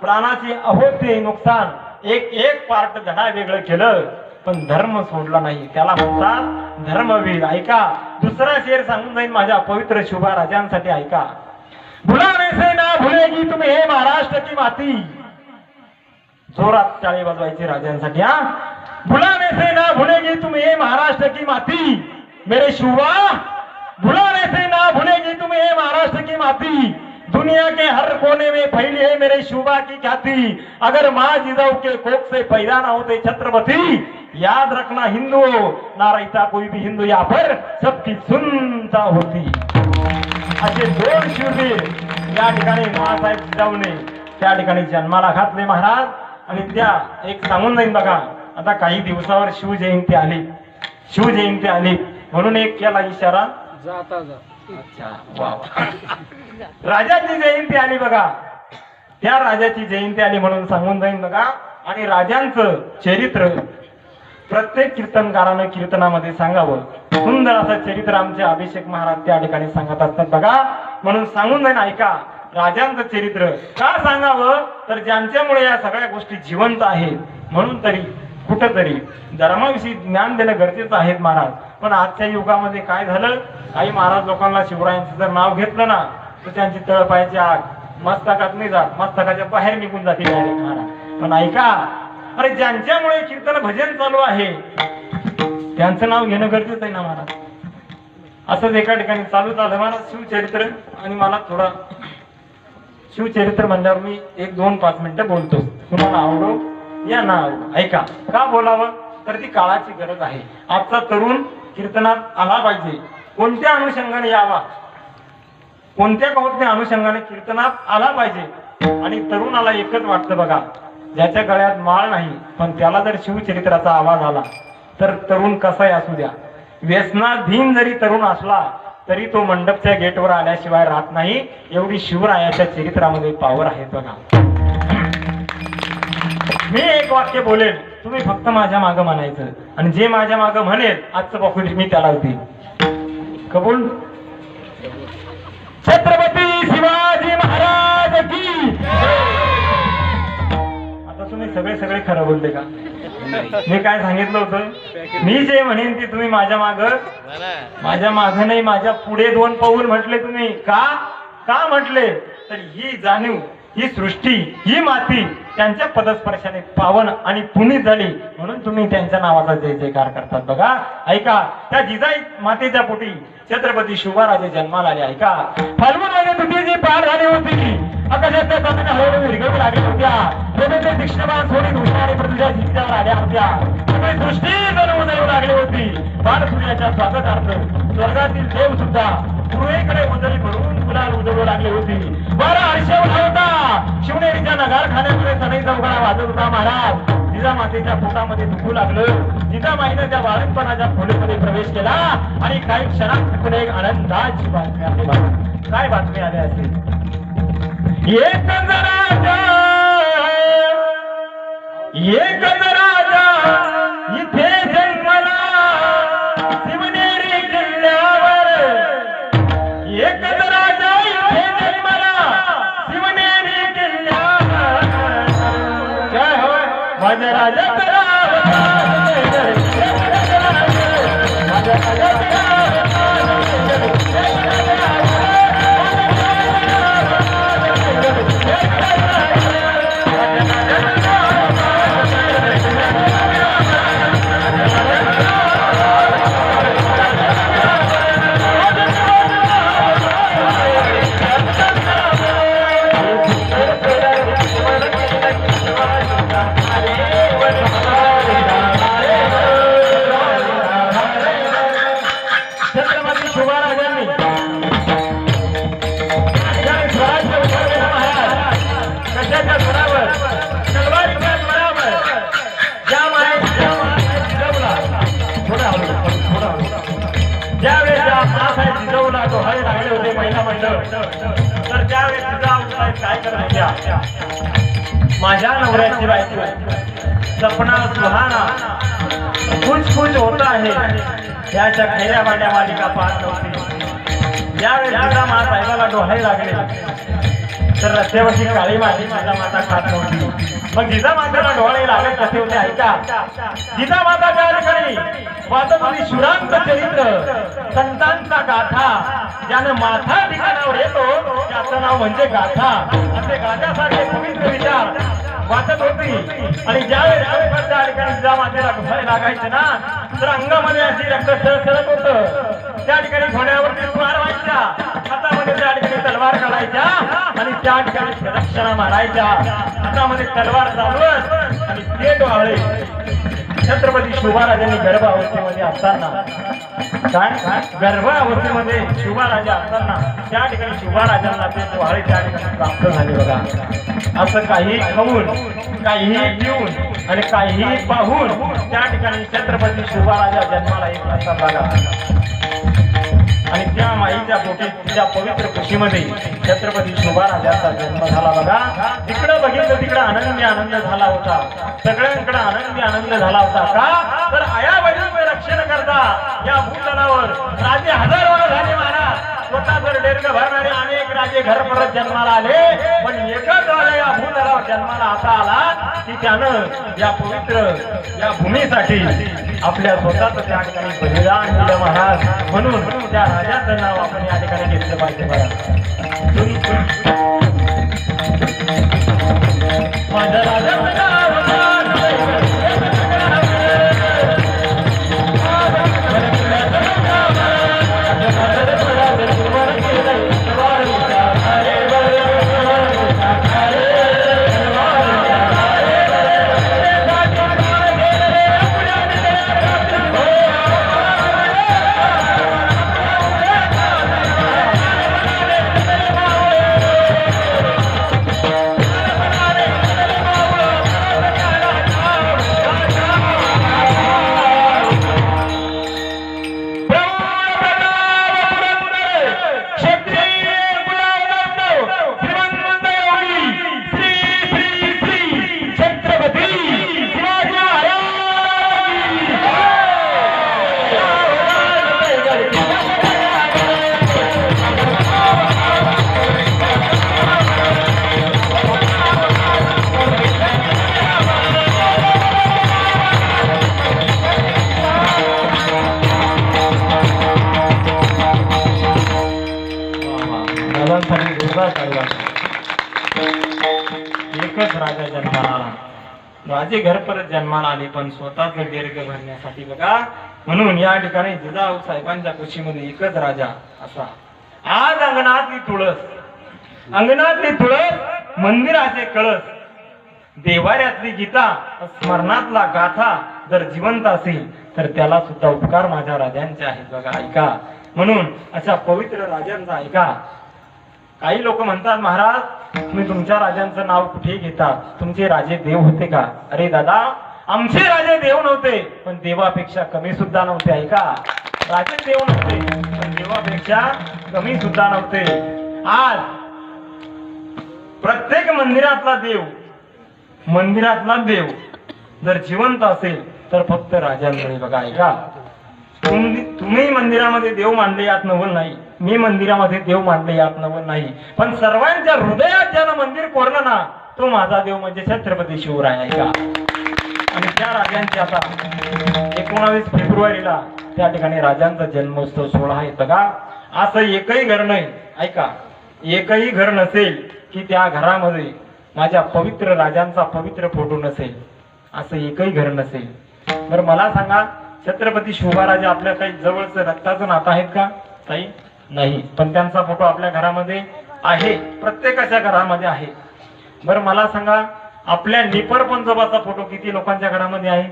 प्राणाची अहोते नुकसान, एक एक पार्ट धडा वेगळं केलं, पण धर्म सोडला नाही. त्याला म्हणतात धर्मवीर ऐका. दुसरा शेर सांगून जाईल माझ्या पवित्र शुभा राजांसाठी ऐका. भुलाने से ना भूलेगी तुम्ही हे महाराष्ट्र की माती. जोरात टाळी वाजवायची राजांसाठी हा. भुलाने से ना भूलेगी तुम्ही हे महाराष्ट्र की माती. मेरे शुभा भुलाने से ना भूलेगी तुम्ही हे महाराष्ट्र की माती. दुनिया के हर कोने में फैली है मेरे शुभा की ख्याति. अगर माँ जिजाऊ के कोख से पैदा ना होते छत्रपति, याद रखना हिंदू ना रहता कोई भी हिंदू यहाँ पर सबकी सुनता होती. असे दोन शूरवीर या ठिकाणी महासाहेब जिजाऊने त्या ठिकाणी जन्माला घातले महाराज. आणि त्या एक सांगून जाईन बघा, आता काही दिवसावर शिवजयंती आली. शिवजयंती आली म्हणून एक केला इशारा जाता जा. अच्छा वा. राजाची जयंती आली बघा. त्या राजाची जयंती आली म्हणून सांगून जाईन बघा. आणि राजांचं चरित्र प्रत्येक कीर्तनकारानं कीर्तनामध्ये सांगावं. सुंदर असं चरित्र आमचे अभिषेक महाराज त्या ठिकाणी सांगत असतात बघा. म्हणून सांगून जाईन ऐका. राजांचं चरित्र का सांगावं, तर ज्यांच्यामुळे या सगळ्या गोष्टी जिवंत आहेत. म्हणून तरी कुठंतरी धर्माविषयी ज्ञान देणं गरजेचं आहे महाराज. पण आजच्या युगामध्ये काय झालं, काही महाराज लोकांना शिवरायांचं जर नाव घेतलं ना तर त्यांची तळपायाची आग मस्तकात नाही जात, मस्तकाच्या बाहेर निघून जाते डायरेक्ट महाराज. पण ऐका, अरे ज्यांच्यामुळे कीर्तन भजन चालू आहे त्यांचं नाव घेणं गरजेचं आहे ना महाराज. असंच एका ठिकाणी चालू झालं महाराज शिवचरित्र. आणि मला थोडा शिवचरित्र म्हणल्यावर मी 1-2-5 मिनिटं बोलतो. तुम्हाला आवडो या ना आवडो ऐका. का बोलावं, तर ती काळाची गरज आहे. आजचा तरुण कीर्तनात आला पाहिजे. कोणत्या अनुषंगाने यावा, कोणत्या अनुषंगाने कीर्तनात आला पाहिजे. आणि तरुणाला एकच वाटतं बघा, ज्याच्या गळ्यात माळ नाही पण त्याला जर शिवचरित्राचा आवाज आला तर तरुण कसाही असू द्या, व्यसनाधीन जरी तरुण असला तरी तो मंडपच्या गेटवर आल्याशिवाय राहत नाही. एवढी शिवरायाच्या चरित्रामध्ये पावर आहे बघा. मी एक वाक्य बोलेल, तुम्ही फक्त माझ्या मागं म्हणायचं. आणि जे माझ्या मागं म्हणेल आजचं पॉकेट मी त्याला होती. कबूल. छत्रपती शिवाजी महाराज की. आता तुम्ही सगळे खरं बोलले का? मी काय सांगितलं होतं, मी जे म्हणेन ते तुम्ही माझ्या माग नाही माझ्या पुढे 2 पाऊल म्हटले तुम्ही. का म्हटले, तर ही जाणीव, ही सृष्टी, ही माती त्यांच्या पदस्पर्शाने पावन आणि पुनीत झाली म्हणून तुम्ही त्यांच्या नावाचा जय जयकार करतात बघा. ऐका, त्या जिजाई मातेच्या पोटी छत्रपती शिवराजे जन्माला आले. ऐका, फाल्गुन मध्ये तुझी जी पार झाली होती, आकाशाच्या चांदण्या हळूहळू विरघळू लागल्या होत्या. रवींद्र तीक्ष्णबाण सोडी दुष्ण आणि पृथ्वीच्या जिंकल्यावर आल्या होत्या. सगळी सृष्टी जणू उदयू लागली होती. बाळ सूर्याच्या स्वागतार्थ स्वर्गातील देव सुद्धा पूर्वेकडे उजळी भरून गुलाल उजळू लागली होती. 12 आरशावर होता शिवनेरीच्या नगारखान्यामध्ये सनई चौघडा वाजत होता महाराज. जिजामातेच्या पोटामध्ये दुखू लागलं. जिजामाईने त्या बाळणपणाच्या खोलीमध्ये प्रवेश केला आणि काही क्षणात तिथून एक आनंदाची बातमी आली. काय बातमी आली असेल? एकच राजा इथे जन्मला शिवनेरी किल्ल्यावर. एकच राजा इथे जन्मला शिवनेरी किल्ल्यावर. काय होय माझ्या राजा तर त्यावेळेस काय करायच्या? माझ्या नवऱ्याची बायको सपना सुहाना कुछ कुछ होता है याच्या खेड्या भांड्या मालिका पाहत नव्हती. ज्यावेळेस साहेबाला डोहाळे लागले तर रस्त्यावरची काळी माती जिजामाता खात नव्हती. मग जिजामातेला डोळे लागत कसे होते ऐका. जिजामाता त्या ठिकाणी वाचत होती शुरांत चरित्र संतांचा गाथा. ज्यानं माथा ठिकाणावर येतो त्याचं नाव म्हणजे गाथा. असे गाथ्यासारखे पवित्र विचार वाचत होती. आणि ज्यावेळेस त्या ठिकाणी जिजामातेला डोळे लागायचे ना तर अंगामध्ये अशी रक्त सळसळत होतं. त्या ठिकाणी घोड्यावरती स्वार व्हायच्या, हातामध्ये त्या ठिकाणी तलवार काढायच्या आणि त्या ठिकाणी प्रदक्षिणा मारायच्या. हातामध्ये तलवार चालवत आणि ते डोळे छत्रपती शिवराजांनी गर्भावस्थेमध्ये असताना गर्भावस्थेमध्ये शिवराजा असताना त्या ठिकाणी शिवराजांना ते डोळे त्या ठिकाणी प्राप्त झाले बघा. असं काही खाऊन काहीही पिऊन आणि काहीही पाहून त्या ठिकाणी छत्रपती शिवराजा जन्माला येत असतात बघा. आणि त्या माईच्या पोटी तिच्या पवित्र कुशीमध्ये छत्रपती शिवराजांचा जन्म झाला बघा. तिकडं बघितलं तिकडं आनंदी आनंद झाला होता. सगळ्यांकडे आनंदी आनंद झाला होता. का तर आया बहिणीचे रक्षण करता या भूतलावर राजे हजारो झाले महाराज. स्वतः जर दीर्घ भरणारे अनेक राजे घर परत जन्माला आले पण एकच राजा या भूतलावर जन्माला असा आला की त्यानं या पवित्र या भूमीसाठी आपल्या स्वतःच त्या ठिकाणी बलिदान दिलं महाराज. म्हणून त्या राजाचं नाव आपण या ठिकाणी घेतलं पाहिजे बघा. माझ्या राजाचं नाव एकच राजा जन्माला आला. राजे घर परत जन्माला आले पण स्वतःच दीर्घ भरण्यासाठी बघा. म्हणून या ठिकाणी जिजाऊ साहेबांच्या कुशीमध्ये एकच राजा असा. आज अंगणातली तुळस मंदिराचे कळस देवाऱ्यातली गीता स्मरणातला गाथा जर जिवंत असेल तर त्याला सुद्धा उपकार माझ्या राजांचे आहेत बघा. ऐका. म्हणून अशा पवित्र राजांचा ऐका काही लोक म्हणतात महाराज तुम्ही तुमच्या राजांचं नाव कुठे घेता, तुमचे राजे देव होते का? अरे दादा, आमचे राजे देव नव्हते पण देवापेक्षा कमी सुद्धा नव्हते. ऐका, राजे देव नव्हते पण देवापेक्षा कमी सुद्धा नव्हते. आज प्रत्येक मंदिरातला देव जर जिवंत असेल तर फक्त राजांमुळे. बघा, ऐका, तुम्ही मंदिरामध्ये देव मानले यात नवल नाही, मी मंदिरामध्ये देव मानले यात नवल नाही, पण सर्वांच्या हृदयात ज्यानं मंदिर कोरलं ना तो माझा देव म्हणजे छत्रपती शिवराय. ऐका, आणि त्या राजांचे आता 19 फेब्रुवारीला त्या ठिकाणी राजांचा जन्मोत्सव सोहळा आहे. बघा, असं एकही घर नाही, ऐका, एकही घर नसेल की त्या घरामध्ये माझ्या पवित्र राजांचा पवित्र फोटो नसेल, असं एकही घर नसेल. बरं मला सांगा, छत्रपती शिवराज आपल्या काही जवळचं रक्ताचं नातं आहेत का? काही नाही, पण त्यांचा फोटो आपल्या घरामध्ये आहे, प्रत्येकाच्या घरामध्ये आहे. बरं मला सांगा, आपल्या निपर पंजोबाचा फोटो किती लोकांच्या घरामध्ये आहे?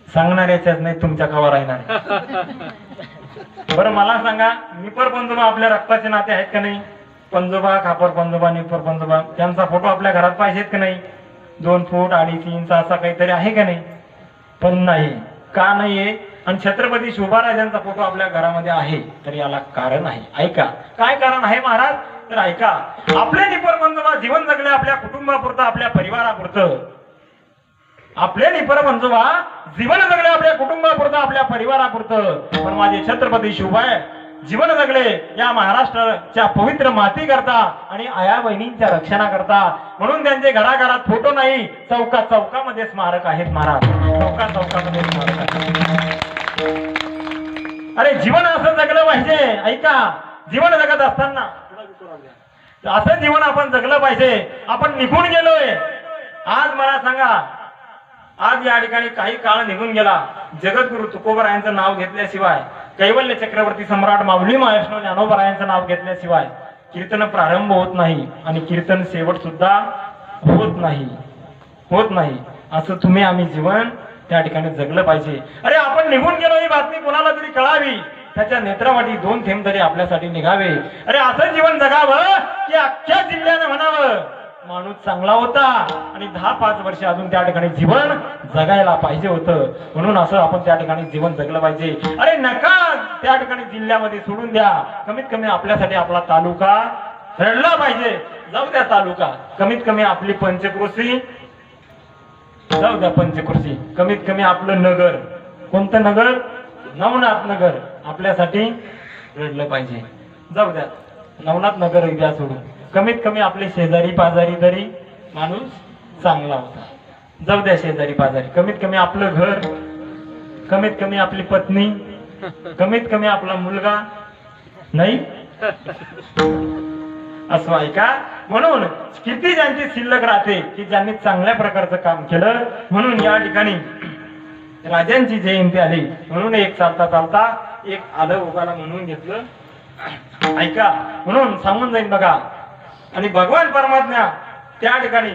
सांगणाऱ्याच्याच नाही, तुमच्या खबर राहणार. बरं मला सांगा, निपर पंजोबा आपल्या रक्ताचे नाते आहेत का नाही? पंजोबा, खापर पंजोबा, निपर पंजोबा, त्यांचा फोटो आपल्या घरात पाहिजेत का नाही? 2 फूट 2.5 इंच असा काहीतरी आहे का नाही? पण नाही. का नाहीये? आणि छत्रपती शिवराजांचा फोटो आपल्या घरामध्ये आहे, तर याला कारण आहे. ऐका, काय कारण आहे महाराज? तर ऐका, आपले निपर पंजोबा जीवन जगले आपल्या कुटुंबापुरतं, आपल्या परिवारापुरतं. आपले निपर पंजोबा जीवन जगले आपल्या कुटुंबापुरतं, आपल्या परिवारापुरतं, पण माझे छत्रपती शिवराय जीवन जगले या महाराष्ट्राच्या पवित्र माती करता आणि आया बहिणींच्या रक्षणा करता. म्हणून त्यांचे घराघरात फोटो नाही, चौका चौकामध्ये स्मारक आहेत महाराज, चौका चौकामध्ये स्मारक आहेत. अरे जीवन असं जगलं पाहिजे. ऐका, जीवन जगत असताना असं जीवन आपण जगलं पाहिजे. आपण निघून गेलोय. आज मला सांगा, आज या ठिकाणी काही काळ निघून गेला, जगद्गुरु तुकोबरायांचं नाव घेतल्याशिवाय, कैवल्य चक्रवर्ती सम्राट माऊली महाराष्ट्र ज्ञानोबरायांचं नाव घेतल्याशिवाय कीर्तन प्रारंभ होत नाही आणि कीर्तन शेवट सुद्धा होत नाही. असं तुम्ही आम्ही जीवन त्या ठिकाणी जगलं पाहिजे. अरे आपण निघून गेलो ही बातमी कोणाला तरी कळावी, त्याच्या नेत्रावाटी 2 थेंब तरी आपल्यासाठी निघावे. अरे असं जीवन जगावं की अख्ख्या जिल्ह्यानं म्हणावं माणूस चांगला होता आणि 10-5 वर्ष अजून त्या ठिकाणी जीवन जगायला पाहिजे होतं. म्हणून असं आपण त्या ठिकाणी जीवन जगलं पाहिजे. अरे नका त्या ठिकाणी जिल्ह्यामध्ये सोडून द्या, कमीत कमी आपल्यासाठी आपला तालुका रडला पाहिजे. जाऊ द्या तालुका, कमीत कमी आपली पंचक्रोशी जाऊ द्या, पंचक्रोशी कमीत कमी आपलं नगर, कोणतं नगर? नवनाथ नगर आपल्यासाठी रडलं पाहिजे. जाऊ द्या, नवनाथ नगर द्या सोडून, कमीत कमी आपले शेजारी पाजारी तरी माणूस चांगला होता. जाऊ द्या शेजारी पाजारी, कमीत कमी आपलं घर, कमीत कमी आपली पत्नी, कमीत कमी आपला मुलगा नाही असं. ऐका, म्हणून किती ज्यांची शिल्लक राहते की ज्यांनी चांगल्या प्रकारचं काम केलं. म्हणून या ठिकाणी राजांची जयंती आली, म्हणून एक चालता चालता एक आलं उगाला म्हणून घेतलं. ऐका, म्हणून सांगून जाईल बघा. आणि भगवान परमात्मा त्या ठिकाणी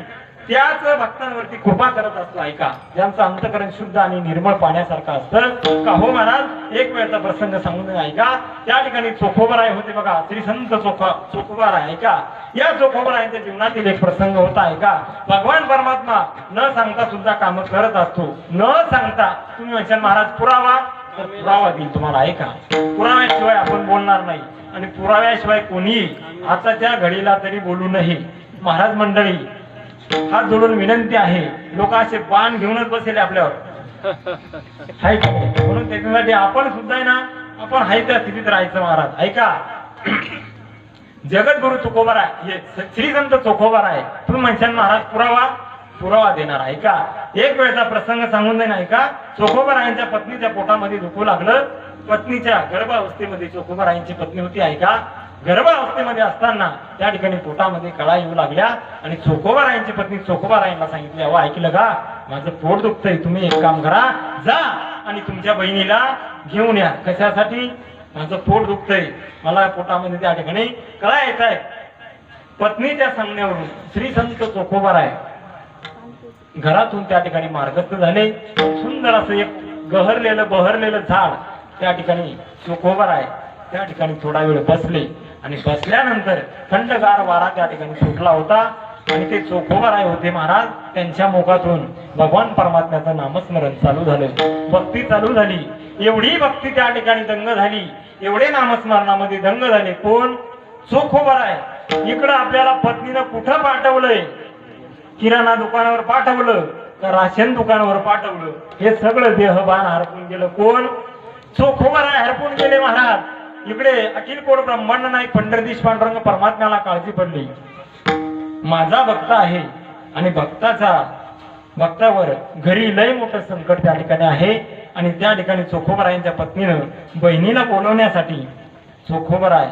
त्याच भक्तांवरती कृपा करत असतो. ऐका, ज्यांचं अंतकरण शुद्ध आणि निर्मळ पाण्यासारखं असतं. का हो महाराज, एक वेळचा प्रसंग सांगून ऐका. त्या ठिकाणी चोखोबराय होते बघा, श्री संत चोखोबराय. ऐका, या चोखोबरायांच्या जीवनातील एक प्रसंग होता. ऐका, भगवान परमात्मा न सांगता सुद्धा काम करत असतो. न सांगता तुम्ही म्हणशाल महाराज पुरावा, तर पुरावा देईल तुम्हाला. ऐका, पुराव्याशिवाय आपण बोलणार नाही आणि पुराव्याशिवाय कोणी आताच्या घडीला तरी बोलू नये. महाराज मंडळी, हात जोडून विनंती आहे, लोक असे बाण घेऊनच बसले आपल्यावर, हाय का? म्हणून त्याच्यासाठी आपण सुद्धा आहे ना, आपण हाय त्या स्थितीत राहायचं महाराज. ऐका, जगद्गुरु तुकोबराय, हे श्री संत चोखोबराय, तुम्ही म्हणशाल महाराज पुरावा देणार. ऐका, एक वेळचा प्रसंग सांगून देणार. ऐका, चोखोबरायांच्या पत्नीच्या पोटामध्ये दुखू लागलं. पत्नीच्या गर्भावस्थेमध्ये चोखोबरायांची पत्नी होती. ऐका, गर्भावस्थेमध्ये असताना त्या ठिकाणी पोटामध्ये कळा येऊ लागल्या आणि चोखोबरायांची पत्नी चोखोबरायांना सांगितले, अहो ऐकलं का, माझं पोट दुखतंय, तुम्ही एक काम करा, जा आणि तुमच्या बहिणीला घेऊन या. कशासाठी? माझं पोट दुखतंय, मला पोटामध्ये त्या ठिकाणी कळा येत आहे. पत्नीच्या सांगण्यावरून श्री संत चोखोबराय घरातून त्या ठिकाणी मार्गस्थ झाले. सुंदर असं एक बहरलेलं झाड त्या ठिकाणी चोखोबराय त्या ठिकाणी थोडा वेळ बसले आणि बसल्यानंतर थंडगार वारा त्या ठिकाणी सुटला होता आणि ते चोखोबाराय होते महाराज. त्यांच्या मुखातून भगवान परमात्म्याचं नामस्मरण चालू झालं, भक्ती चालू झाली. एवढी भक्ती त्या ठिकाणी दंग झाली, एवढे नामस्मरणामध्ये दंग झाले. कोण? चोखोबाराय. इकडं आपल्याला पत्नीनं कुठं पाठवलंय? किराणा दुकानावर पाठवलं का राशन दुकानावर पाठवलं? हे सगळं देहभान हरपून गेलं. कोण? चोखोबाराय हरपून गेले महाराज. इकडे अखिल कोड ब्रह्मांड नायक पंढरदीश पांडुरंग परमात्म्याला काळजी पडली, माझा भक्त आहे आणि भक्तावर घरी लय मोठं संकट त्या ठिकाणी आहे. आणि त्या ठिकाणी चोखोबारायांच्या पत्नीनं बहिणीला बोलवण्यासाठी चोखोबाराय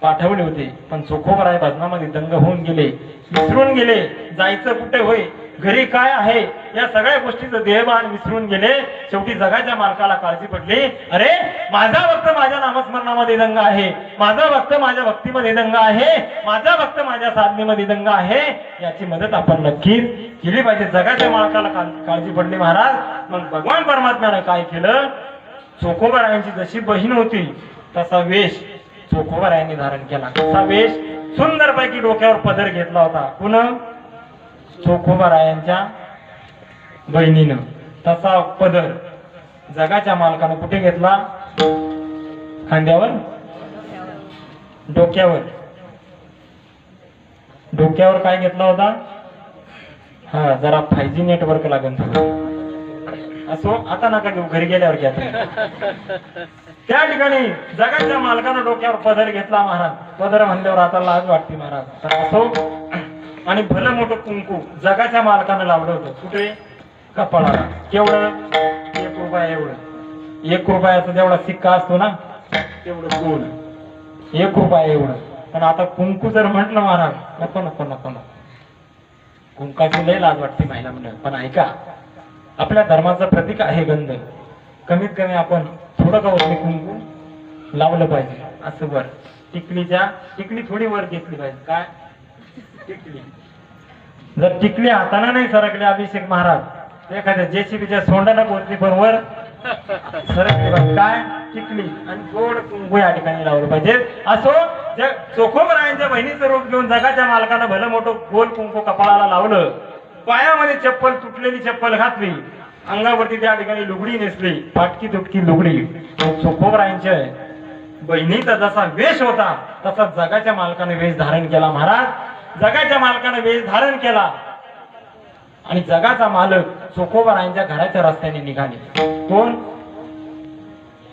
पाठवले होते. पण चोखोबाराय भजनामध्ये दंग होऊन गेले, विसरून गेले जायचं कुठे होय, घरी काय आहे, या सगळ्या गोष्टीचं देहभान विसरून गेले. शेवटी जगाच्या मालकाला काळजी पडली, अरे माझा भक्त माझ्या नामस्मरणामध्ये दंग आहे, माझा भक्त माझ्या भक्तीमध्ये दंग आहे, माझा भक्त माझ्या साधनेमध्ये दंग आहे, याची मदत आपण नक्कीच केली पाहिजे. जगाच्या मालकाला काळजी पडली महाराज. मग भगवान परमात्म्याने काय केलं? चोखोबारायांची जशी बहीण होती तसा वेश चोखोबारायांनी धारण केला. तसा वेश सुंदरपैकी डोक्यावर पदर घेतला होता. पुन्हा चोखोबारायांच्या बहिणीनं तसा पदर जगाच्या मालकानं कुठे घेतला? खांद्यावर, डोक्यावर. डोक्यावर काय घेतला होता? हा, जरा 5G नेटवर्क लागेल थोडं. असो, आता नका घेऊ, घरी गेल्यावर घ्या. त्या ठिकाणी जगाच्या मालकानं डोक्यावर पदर घेतला महाराज. पदर म्हणल्यावर आता लाज वाटते महाराज. तर असो, आणि भलं मोठं कुंकू जगाच्या मालकानं लावलं होतं. कुठे? कपाळाला. केवढं? 1 रुपया एवढं. 1 रुपयाचा जेवढा सिक्का असतो ना तेवढं गोल, 1 रुपया एवढं. पण आता कुंकू जर म्हटलं महाराज, नको नको नको नको, कुंकाची लय लाज वाटते महिला म्हणून. पण ऐका, आपल्या धर्माचं प्रतीक आहे गंध. कमीत कमी आपण थोडं का होत कुंकू लावलं पाहिजे. असं वर टिकली थोडी वर घेतली पाहिजे. काय? टिकली. जर टिकली हाताने नाही सरकले अभिषेक महाराज, एखाद्या जेसीबीच्या सोंडाला पोहोचली पण वर सरकली. काय? टिकली आणि गोड कुंकू या ठिकाणी लावलं पाहिजे. असो, चोखोबारायांच्या बहिणीचं रूप घेऊन जगाच्या मालकानं भलं मोठं गोल कुंकू कपाळाला लावलं, पायामध्ये चप्पल, तुटलेली चप्पल घातली, अंगावरती त्या ठिकाणी लुगडी नेसली, फाटकी तुटकी लुगडी. चोखोबारायांच्या बहिणीचा जसा वेश होता तसा जगाच्या मालकाने वेश धारण केला महाराज. जगाच्या मालकाने वेश धारण केला आणि जगाचा मालक चोखोबारायांच्या घराच्या रस्त्याने निघाले. कोण?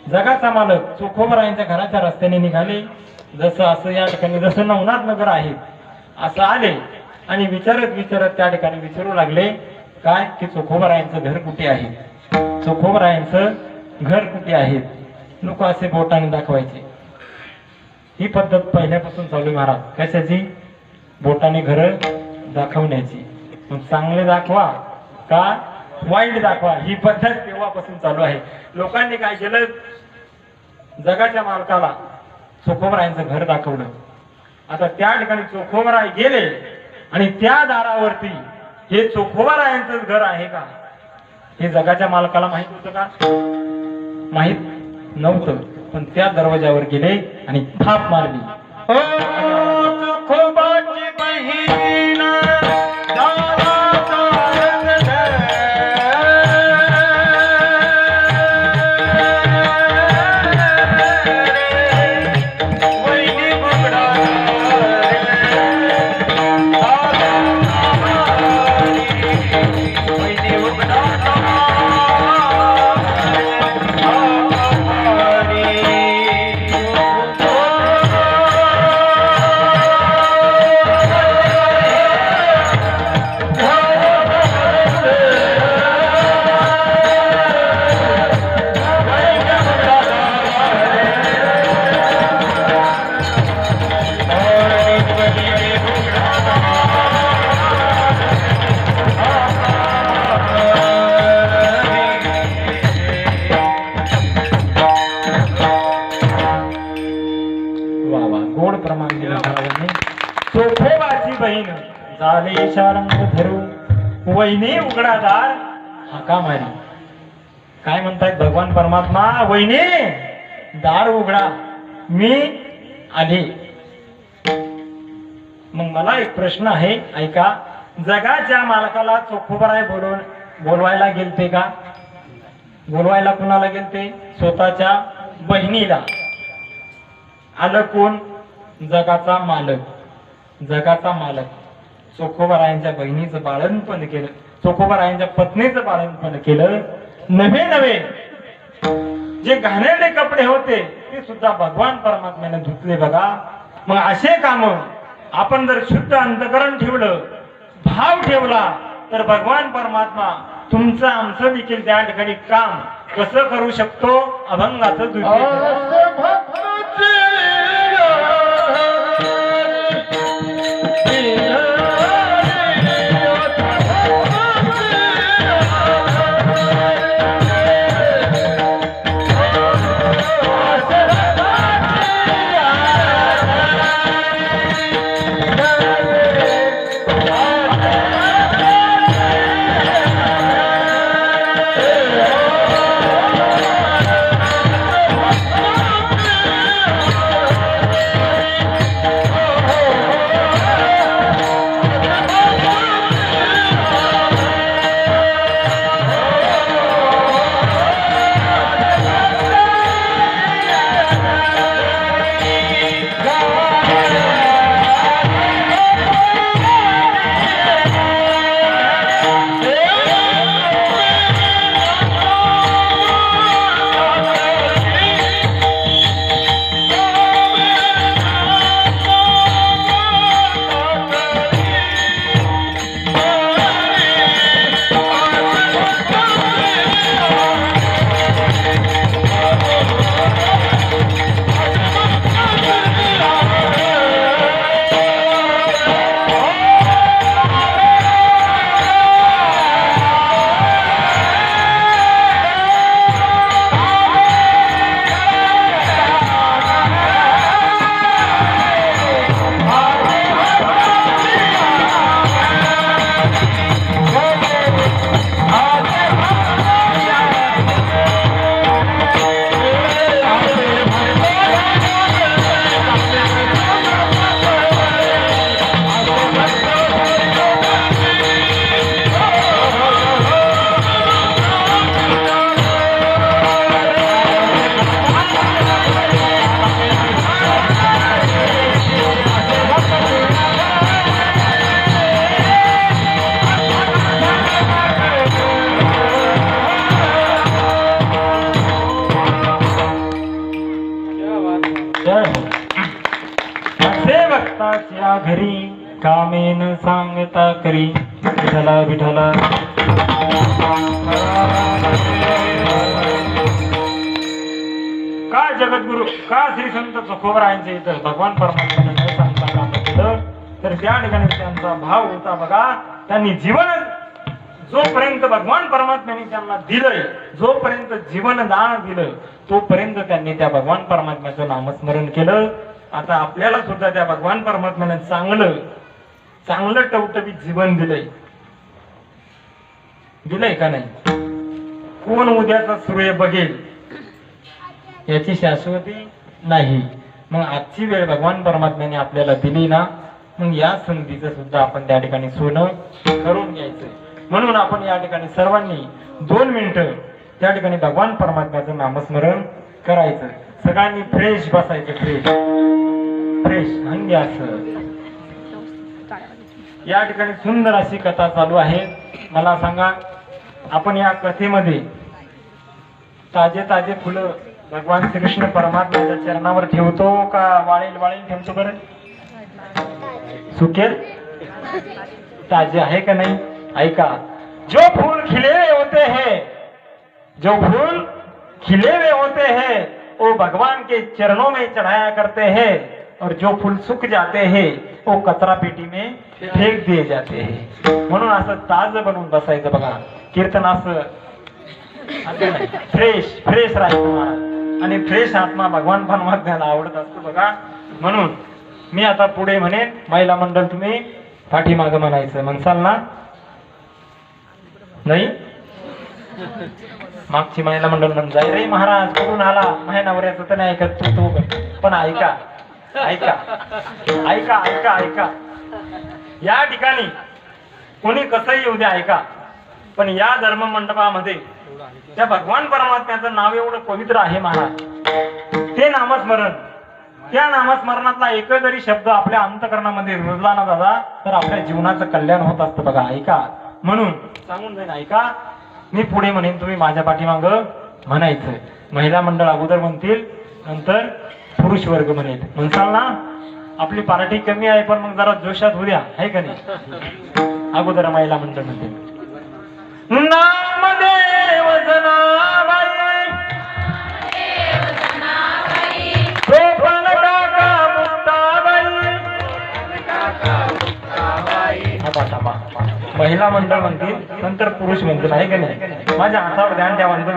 जगाचा मालक चोखोबारायांच्या घराच्या रस्त्याने निघाले. जसं असं या ठिकाणी जसं नवनाथ नगर आहे असं आले आणि विचारत त्या ठिकाणी विचारू लागले, काय की चोखोबारायांचं घर कुठे आहे, चोखोबारायांचं घर कुठे आहे. लोक असे बोटाने दाखवायचे. ही पद्धत पहिल्यापासून चालू महाराज. कशाची? बोटाने घर दाखवण्याची. मग चांगले दाखवा का वाईट दाखवा, ही पद्धत तेव्हापासून चालू आहे. लोकांनी काय केलं? जगाच्या मालकाला चोखोबारायांचं घर दाखवलं. आता त्या ठिकाणी चोखोबाराय गेले आणि त्या दारावरती हे चोखोबारायांचं घर आहे का हे जगाच्या मालकाला माहित होतं का? माहित नव्हतं. पण त्या दरवाजावर गेले आणि थाप मारली. चोखोबाची बहीण चोखोबाची बहीण झाले शारंग धरू, वहिनी उघडादार हाका मारी. काय म्हणतायत भगवान परमात्मा? वहिनी दार उघडा, मी आली. मग मला एक प्रश्न आहे, ऐका. जगाच्या मालकाला चोखोबराय बोलवायला गेलते का? बोलवायला कुणाला गेलते? स्वतःच्या बहिणीला. आलं कोण? जगाचा मालक. जगाचा मालक चोखोबरायांच्या बहिणीचं बाळंतपण केलं, चोखोबरायांच्या पत्नीचं बाळंतपण केलं. नवे नवे जे घाणेरडे कपडे होते ते सुद्धा भगवान परमात्म्याने धुतले बघा. मग असे काम आपण जर शुद्ध अंतकरण ठेवलं, भाव ठेवला, तर भगवान परमात्मा तुमचं आमचं देखील त्या ठिकाणी काम कसं करू शकतो? अभंगाचं भक्ताच्या घरी कामेन सांगता करी. विठला विठला का जगद्गुरु, का श्री संत चोखोबरायांचे इथं भगवान परमात्म्याने न सांगता काम केलं? तर त्या ठिकाणी त्यांचा भाव होता बघा. त्यांनी जीवन जोपर्यंत भगवान परमात्म्याने त्यांना दिलंय, जोपर्यंत जीवन दान दिलं, तोपर्यंत त्यांनी त्या भगवान परमात्म्याचं नामस्मरण केलं. आता आपल्याला सुद्धा त्या भगवान परमात्म्याने चांगलं चांगलं टवटवीत जीवन दिलंय. दिलंय का नाही? कोण उद्याचा सूर्य बघेल याची शाश्वती नाही. मग आजची वेळ भगवान परमात्म्याने आपल्याला दिली ना, मग या संधीचं सुद्धा आपण त्या ठिकाणी सोनं करून घ्यायचं. म्हणून आपण या ठिकाणी सर्वांनी 2 मिनिटं त्या ठिकाणी भगवान परमात्म्याचं नामस्मरण करायचं. सगळ्यांनी फ्रेश बसायचं, फ्रेश फ्रेश हंगी असं. या ठिकाणी सुंदर अशी कथा चालू आहे. मला सांगा, आपण या कथेमध्ये ताजे ताजे फुलं भगवान श्रीकृष्ण परमात्म्याच्या चरणावर ठेवतो का वाळेल वाळेल ठेवतो? बरं, सुकेल ताजे आहे का नाही? ऐका, जो फूल खिले हुए होते हैं, जो फूल खिले हुए होते हैं वो भगवान के चरणों में चढ़ाया करते हैं, और जो फूल सूख जाते हैं वो कचरा पेटी में फेक दिए जाते हैं. म्हणून असं ताज बनवून बसायचं बघा. कीर्तन असं फ्रेश फ्रेश राहायचं आणि फ्रेश आत्मा भगवान परमात्म्याला आवडत असतो बघा. म्हणून मी आता पुढे म्हणेन, महिला मंडळ तुम्ही पाठीमाग म्हणायचं. म्हणसाल ना? नाही? मागची महिला मंडळ म्हण जाय रे महाराज कुठून आला, माझ्या नवऱ्याचं तर नाही ऐकत तू. पण ऐका, ऐका ऐका ऐका ऐका या ठिकाणी कोणी कसंही येऊ द्या ऐका, पण या धर्म मंडपामध्ये त्या भगवान परमात्म्याचं नाव एवढं पवित्र आहे महाराज, ते नामस्मरण, त्या नामस्मरणातला एक जरी शब्द आपल्या अंतकरणामध्ये रुजला ना दादा तर आपल्या जीवनाचं कल्याण होत असतं बघा. ऐका म्हणून सांगून जाईन, ऐका मी पुढे म्हणेन, तुम्ही माझ्या पाठीमाग म्हणायचं. महिला मंडळ अगोदर म्हणतील, नंतर पुरुष वर्ग म्हणेल. म्हणसाल ना आपली पार्टी कमी आहे पण मग जरा जोशात होऊ द्या, आहे का नाही. अगोदर महिला मंडळ म्हणतील, नामदेव जनाबाई सोपन काका मुक्ताबाई. महिला मंडळ म्हणतील नंतर पुरुष म्हणतील, आहे का नाही. माझ्या हातावर ध्यान द्या म्हणतो,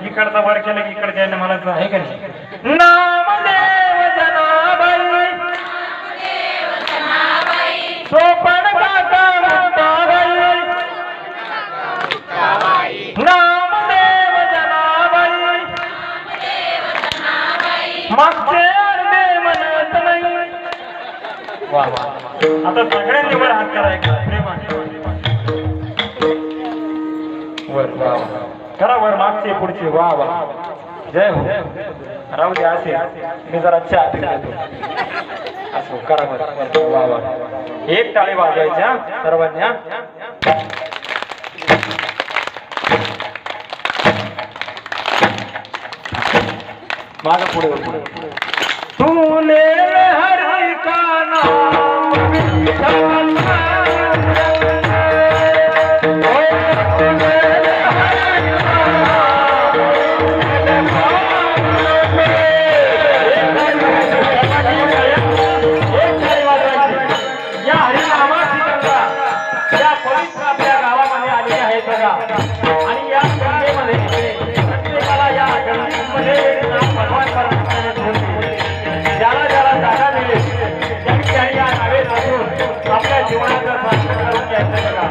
इकडचा वर केलं की इकडच्या मला आहे का नाही. नामदेव जनाबाई सोपन काका मुक्ताबाई, नामदेव जनाबाई मागचे अर्धे म्हणत नाही. वा वा, आता सगळ्यांनी वर हात करायचा प्रेमाने वर. वा करा वर, मागचे पुढचे. वा वा, जय हो. राहू दे असे, मी जरा चहा देतो असो. करा वर. वा वा, एक टाळी वाजवायच्या सर्वांना. माझा पुढे पुढे. तूने हरि का नाम या हरिनामाची गंगा या पवित्र आपल्या गावामध्ये आलेली आहे बघा. आणि या गंगेमध्ये प्रत्येकाला या गंगेमध्ये भगवान परमात्म्याने ठेवले. ज्याला ज्याला जागा मिळेल त्यांनी या नावे जाऊन आपल्या जीवनाचा सार्थक करून घ्यायचं बघा.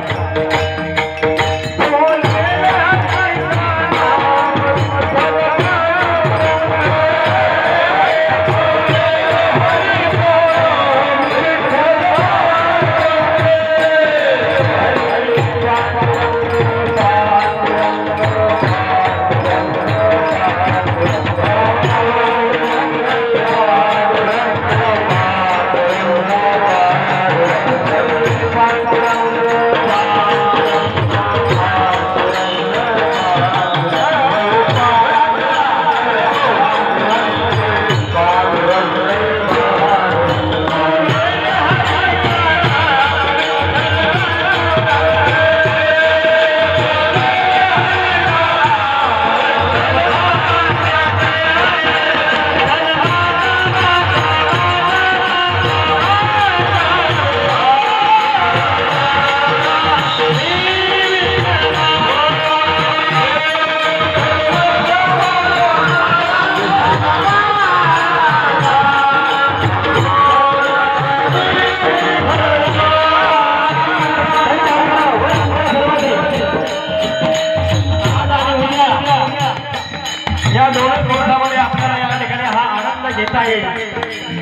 या दोन दिवसामध्ये आपल्याला या ठिकाणी हा आनंद घेता येईल.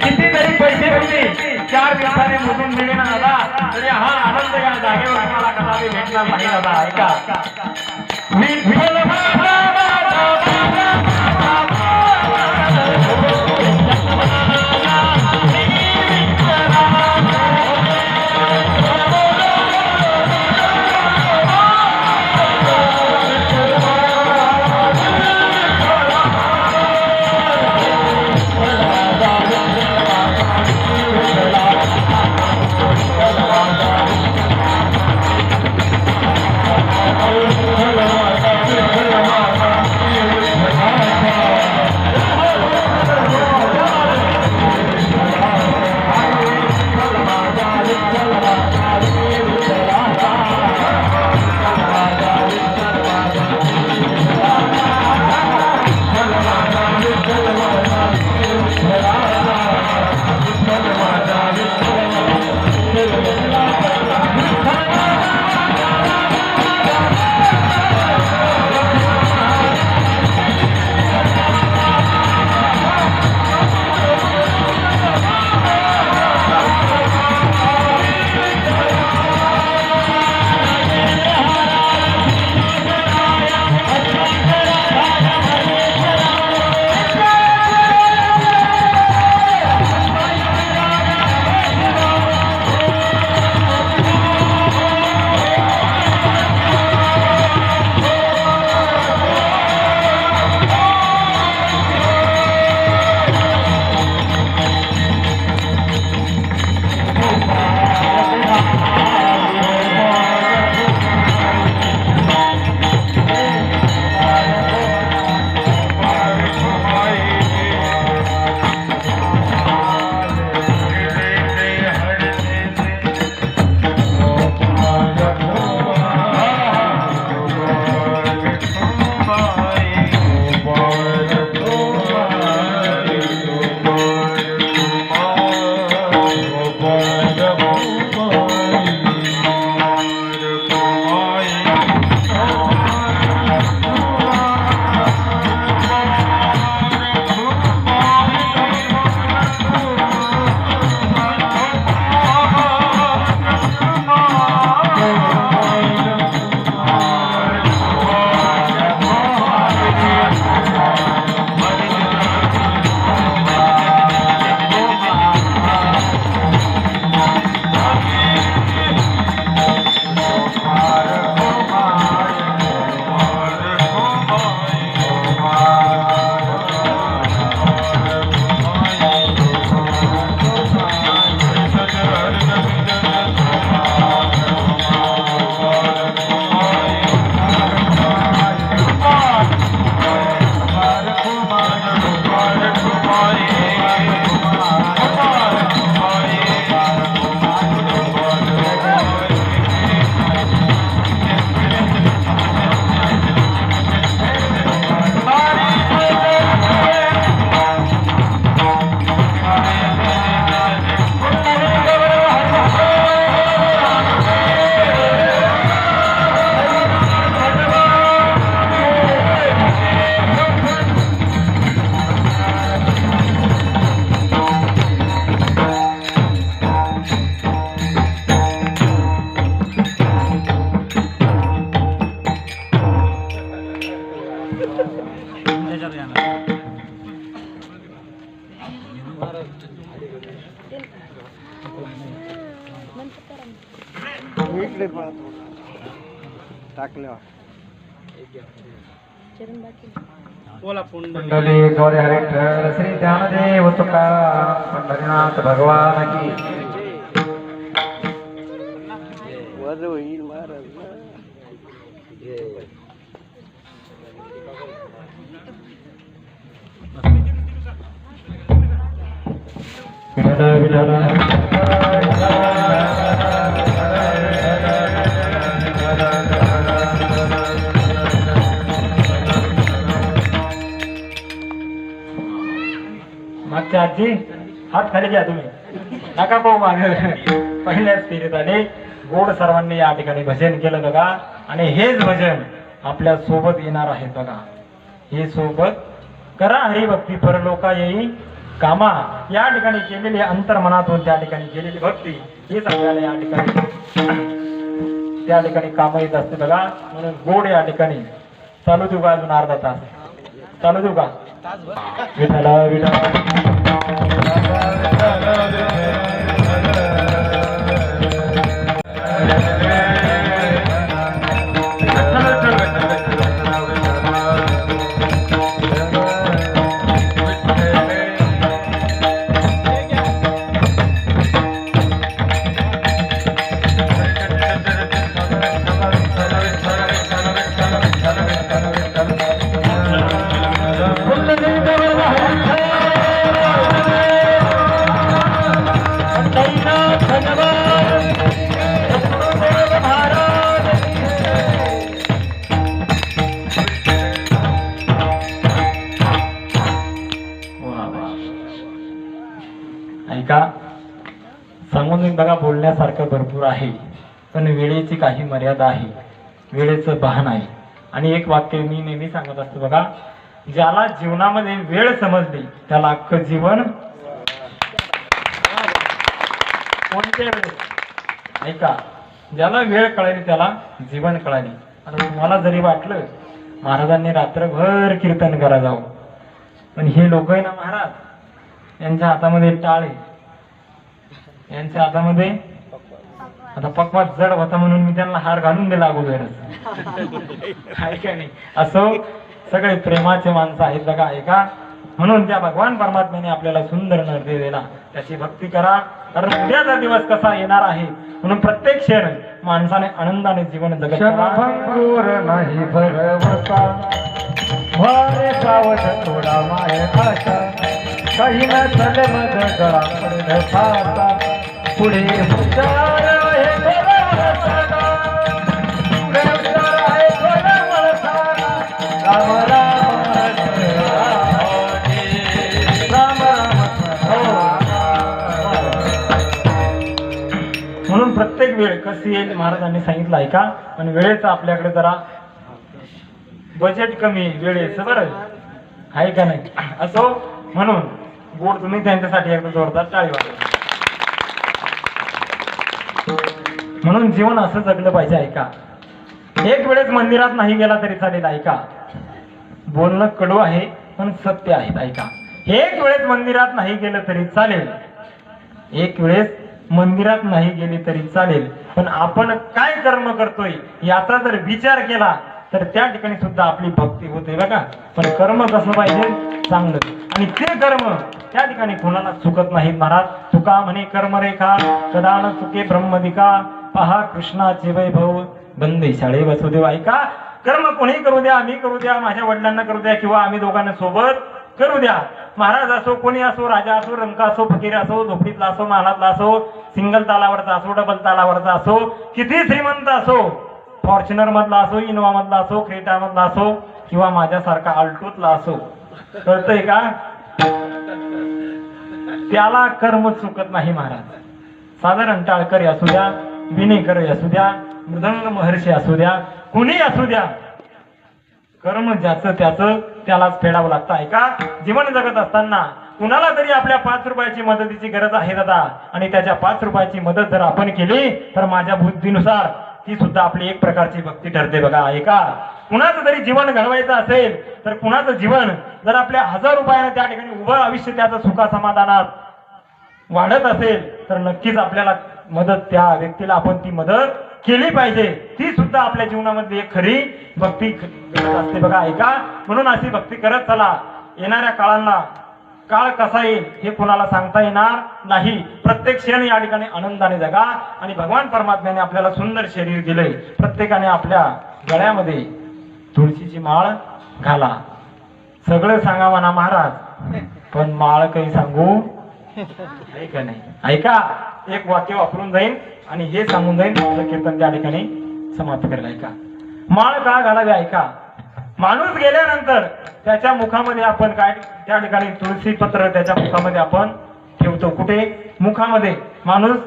कितीतरी पैसे होते 4 दिवसाने मोजून दिले ना दादा, तरी हा आनंद या जागेवर आपल्याला कदापि भेटणार नाही दादा. ऐका इकडे टाकल्या कुंडली गौरी हरिठर श्री ज्ञानदेव तुकाराम पंढरीनाथ भगवान की वज होईल महाराज मागच्या आजी हात खाली घ्या तुम्ही नका पाहू मागे पहिल्याच फेरीत आले गोड सर्वांनी या ठिकाणी भजन केलं बघा आणि हेच भजन आपल्या सोबत येणार आहे बघा हे सोबत करा हरिभक्ती परलोका येई कामा या ठिकाणी केलेली अंतर्मनातून त्या ठिकाणी केलेली भक्ती हेच आपल्याला या ठिकाणी त्या ठिकाणी काम येत असते बघा म्हणून गोड या ठिकाणी चालू देऊ का अजून अर्धा तास चालू देऊ का विठाला ऐका सांगून बघा बोलण्यासारखं भरपूर आहे पण वेळेची काही मर्यादा आहे वेळेचं भान आहे आणि एक वाक्य मी नेहमी सांगत असतो बघा ज्याला जीवनामध्ये वेळ समजली त्याला अख्खं जीवन कोणत्या वेळेस ऐका ज्याला वेळ कळाली त्याला जीवन कळाली आता तुम्हाला जरी वाटलं महाराजांनी रात्रभर कीर्तन करा जाऊ पण हे लोक आहे ना महाराज यांच्या हातामध्ये टाळ आहे यांच्या हातामध्ये आता पक्वात जड होता म्हणून मी त्यांना हार घालून दिला अगोदरच आहे का नाही असो सगळे प्रेमाचे माणसं आहेत बघा ऐका म्हणून त्या भगवान परमात्म्याने आपल्याला सुंदर नर्दे दिला त्याची भक्ती करा कारण उद्याचा दिवस कसा येणार आहे म्हणून प्रत्येक क्षण माणसाने आनंदाने जीवन जगत नाही भरवसा वारे सावध थोडा माय भाषा काही न चले मग गळा पडलं फासा पुढे हुशार आहे बळवसाना, पुढे हुशार आहे बळवसाना. राम राम हरे राम राम म्हणून प्रत्येक वेळ कशी येईल महाराजांनी सांगितलं आहे का पण वेळेचं आपल्याकडे जरा बजेट कमी वेळेचं बरं आहे का नाही असो म्हणून गोड तुम्ही त्यांच्यासाठी एकदा जोरदार टाळी वाजवा म्हणून जीवन असं जगलं पाहिजे ऐका एक वेळेस मंदिरात नाही गेला तरी चालेल ऐका बोलणं कडू आहे पण सत्य आहे ऐका एक वेळेस मंदिरात नाही गेलं तरी चालेल एक वेळेस मंदिरात नाही गेली तरी चालेल पण आपण काय कर्म करतोय याचा जर विचार केला तर त्या ठिकाणी सुद्धा आपली भक्ती होते बघा पण कर्म कसं पाहिजे चांगलं आणि ते कर्म त्या ठिकाणी कोणाला चुकत नाहीत महाराज तुका म्हणे कर्मरेखा कदा न चुके ब्रह्मदिका पहा कृष्णाचे वैभव बंदे शाळे वसुदेव ऐका कर्म कोणी करू द्या मी करू द्या माझ्या वडिलांना करू द्या किंवा आम्ही दोघांना सोबत करू द्या महाराज असो कोणी असो राजा असो रंका असो फकीर असो झोपडीतला असो महालातला असो सिंगल तालावरचा असो डबल तालावरचा असो किती श्रीमंत असो फॉर्च्युनर मधला असो इनोवा मधला असो क्रेटा मधला असो किंवा माझ्यासारखा आल्टोतला असो कळतंय का त्याला कर्म चुकत नाही महाराज साधारण टाळकरी असू द्या विनेकर असू द्या मृदंग महर्षी असू द्या कुणी असू द्या कर्म ज्याचं त्याचं त्यालाच फेडावं लागतं ऐका जीवन जगत असताना कुणाला तरी आपल्या 5 रुपयाची मदतीची गरज आहे दादा आणि त्याच्या 5 रुपयाची मदत जर आपण केली तर माझ्या बुद्धीनुसार ती सुद्धा आपली एक प्रकारची भक्ती ठरते बघा ऐका कुणाचं तरी जीवन घडवायचं असेल तर कुणाचं जीवन जर आपल्या 1000 रुपयाने त्या ठिकाणी उभं आयुष्य त्याचं सुखा समाधानात वाढत असेल तर नक्कीच आपल्याला मदत त्या व्यक्तीला आपण ती मदत केली पाहिजे, ती सुद्धा आपल्या जीवनामध्ये एक खरी भक्ती घडत असते बघा. ऐका, म्हणून अशी भक्ती करत चला. येणाऱ्या काळांना काळ कसा येईल हे कोणाला सांगता येणार नाही. प्रत्येक क्षण या ठिकाणी आनंदाने जगा. आणि भगवान परमात्म्याने आपल्याला सुंदर शरीर दिलंय. प्रत्येकाने आपल्या गळ्यामध्ये तुळशीची माळ घाला. सगळं सांगा म्हणा महाराज, पण माळ काही सांगू ऐका नाही. ऐका, एक वाक्य वापरून जाईन आणि हे सांगून जाईन, आपलं कीर्तन त्या ठिकाणी समाप्त करेल. ऐका, माळ का घालावी? ऐका, माणूस गेल्यानंतर त्याच्या मुखामध्ये आपण काय, त्या ठिकाणी तुळशी पत्र त्याच्या मुखामध्ये आपण ठेवतो. कुठे? मुखामध्ये. माणूस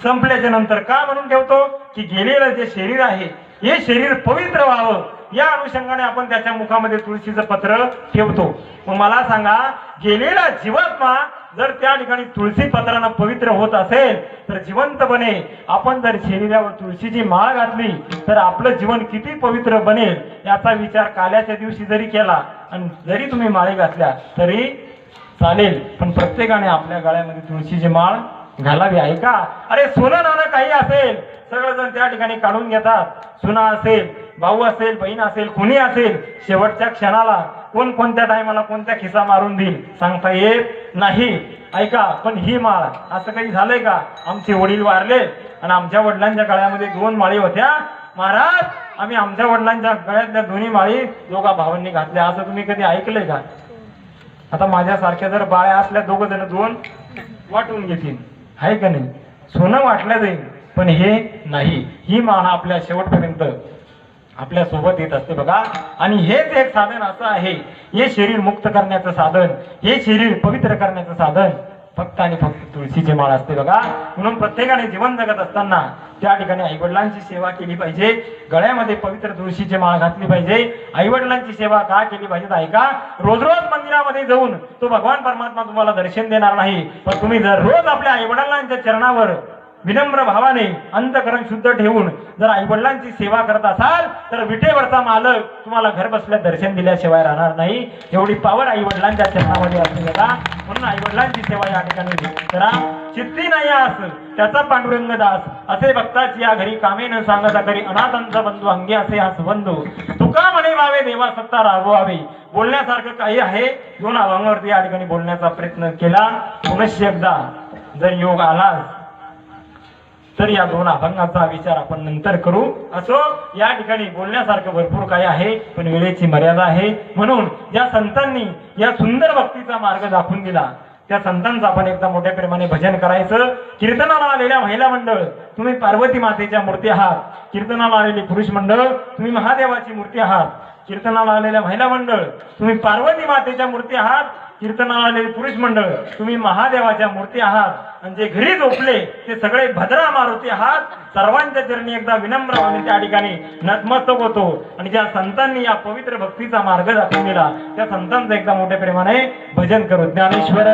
संपल्याच्या नंतर का म्हणून ठेवतो? की गेलेलं जे शरीर आहे हे शरीर पवित्र व्हावं या अनुषंगाने आपण त्याच्या मुखामध्ये तुळशीचं पत्र ठेवतो. मग मला सांगा, गेलेला जीवात्मा जर त्या ठिकाणी तुळशी पत्रानं पवित्र होत असेल तर जिवंतपणे आपण जर शरीरावर तुळशीची माळ घातली तर आपलं जीवन किती पवित्र बनेल याचा विचार काल्याच्या दिवशी जरी केला आणि जरी तुम्ही माळे घातल्या तरी चालेल, पण प्रत्येकाने आपल्या गळ्यामध्ये तुळशीची माळ घालावी. ऐका, अरे सोनं नाणं काही असेल सगळेजण त्या ठिकाणी काढून घेतात. सुना असेल, भाऊ असेल, बहीण असेल, कुणी असेल, शेवटच्या क्षणाला कोण कोणत्या टायमाला कोणत्या खिसा मारून देईल सांगता येत नाही. ऐका, पण ही माळ असं काही झालंय का? आमचे वडील वारले आणि आमच्या वडिलांच्या गळ्यामध्ये 2 माळी होत्या महाराज, आम्ही आमच्या वडिलांच्या गळ्यातल्या दोन्ही माळी दोघा भावांनी घातल्या, असं तुम्ही कधी ऐकलंय का? आता माझ्यासारख्या जर बाळ्या असल्या 2 जण 2 वाटून घेतील, आहे का नाही? सोनं वाटलं जाईल, पण हे नाही. ही माळ आपल्या शेवटपर्यंत आपल्या सोबत येत असते बघा. आणि हेच एक साधन असं आहे, हे शरीर मुक्त करण्याचं साधन, हे शरीर पवित्र करण्याचं साधन फक्त आणि फक्त तुळशीची माळ असते बघा. म्हणून प्रत्येकाने जीवन जगत असताना त्या ठिकाणी आईवडिलांची सेवा केली पाहिजे, गळ्यामध्ये पवित्र तुळशीची माळ घातली पाहिजे. आईवडिलांची सेवा का केली पाहिजे? ऐका, रोज रोज मंदिरामध्ये जाऊन तो भगवान परमात्मा तुम्हाला दर्शन देणार नाही, पण तुम्ही जर रोज आपल्या आईवडिलांच्या चरणावर विनम्र भावाने अंतकरण शुद्ध ठेवून जर आईवडिलांची सेवा करत असाल तर विटेवरचा मालक तुम्हाला घर बसल्या दर्शन दिल्याशिवाय राहणार नाही. एवढी पावर आईवडिलांच्या चरणामध्ये असते बघा. म्हणून आईवडिलांची सेवा या ठिकाणी करा. चित्ती नाही आस त्याचा पांडुरंग दास, असे भक्ताची या घरी कामे न सांगता करी अनाथांचा बंधू अंगे असे हा सुबंधू. तुका म्हणे वावे देवा सत्ता राबवावी. बोलण्यासारखं काही आहे, 2 अभंगावरती या ठिकाणी बोलण्याचा प्रयत्न केला. पुनश्च एकदा जर योग आला तर या 2 अभंगाचा विचार आपण नंतर करू. असो, या ठिकाणी बोलण्यासारखं भरपूर काही आहे, पण वेळेची मर्यादा आहे. म्हणून या संतांनी या सुंदर भक्तीचा मार्ग दाखवून दिला, त्या संतांचं आपण एकदा मोठ्या प्रेमाने भजन करायचं. कीर्तनाला आलेल्या महिला मंडळ तुम्ही पार्वती मातेच्या मूर्ती आहात, कीर्तनाला आलेले पुरुष मंडळ तुम्ही महादेवाची मूर्ती आहात. कीर्तनाला आलेल्या महिला मंडळ तुम्ही पार्वती मातेच्या मूर्ती आहात, कीर्तनाला आलेले पुरुष मंडळ तुम्ही महादेवाच्या मूर्ती आहात. आणि जे घरी झोपले ते सगळे भद्रा मारुती आहात. सर्वांच्या चरणी एकदा विनम्रपणे त्या ठिकाणी नतमस्तक होतो. आणि ज्या संतांनी या पवित्र भक्तीचा मार्ग दाखवून दिला त्या संतांचं एकदा मोठ्या प्रेमाने भजन करू. ज्ञानेश्वर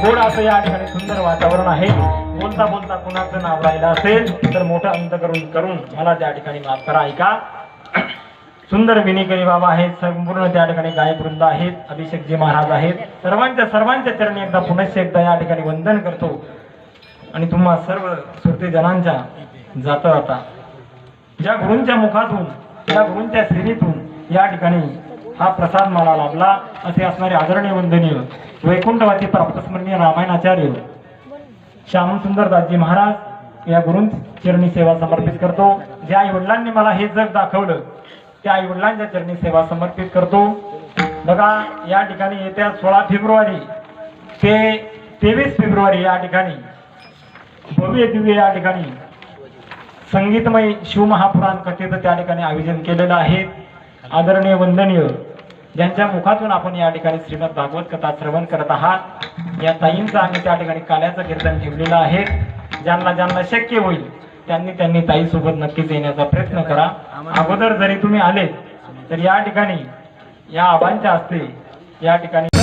गोड असं या ठिकाणी सुंदर वातावरण आहे. बोलता बोलता कुणाचं नाव राहिलं असेल तर मोठं अंत करून मला त्या ठिकाणी माफ करा. ऐका, सुंदर विनिकरी बाबा आहेत, संपूर्ण त्या ठिकाणी गायक वृंद आहेत, अभिषेकजी महाराज आहेत. सर्वांच्या चरणी एकदा पुनश्च एकदा या ठिकाणी वंदन करतो. आणि तुम्हा सर्व श्रोते जनांच्या जाता जाता ज्या गुरूंच्या मुखातून, ज्या गुरूंच्या श्रेणीतून या ठिकाणी हा प्रसाद मला लाभला असे असणारे आदरणीय वंदनीय वैकुंठवासी प्राप्तस्मरणीय रामायणाचार्य श्यामसुंदरदासजी महाराज या गुरूंची चरणी सेवा समर्पित करतो. ज्या आई वडिलांनी मला हे जग दाखवलं त्या आई वडिलांच्या चरणी सेवा समर्पित करतो. बघा, या ठिकाणी येत्या 16 फेब्रुवारी ते 23 फेब्रुवारी या ठिकाणी भव्य दिव्य या ठिकाणी संगीतमय शिवमहापुराण कथेचं त्या ठिकाणी आयोजन केलेलं आहे. आदरणीय वंदनीय ज्यांच्या मुखातून आपण या ठिकाणी श्रीमद भागवत कथा श्रवण करत आहात, या ताईंचं आम्ही त्या ठिकाणी काल्याचं कीर्तन ठेवलेलं आहे. ज्यांना शक्य होईल त्यांनी ताई सोबत नक्कीच येण्याचा प्रयत्न करा. अगोदर जरी तुम्ही आले तर या ठिकाणी या आबांच्या हस्ते या ठिकाणी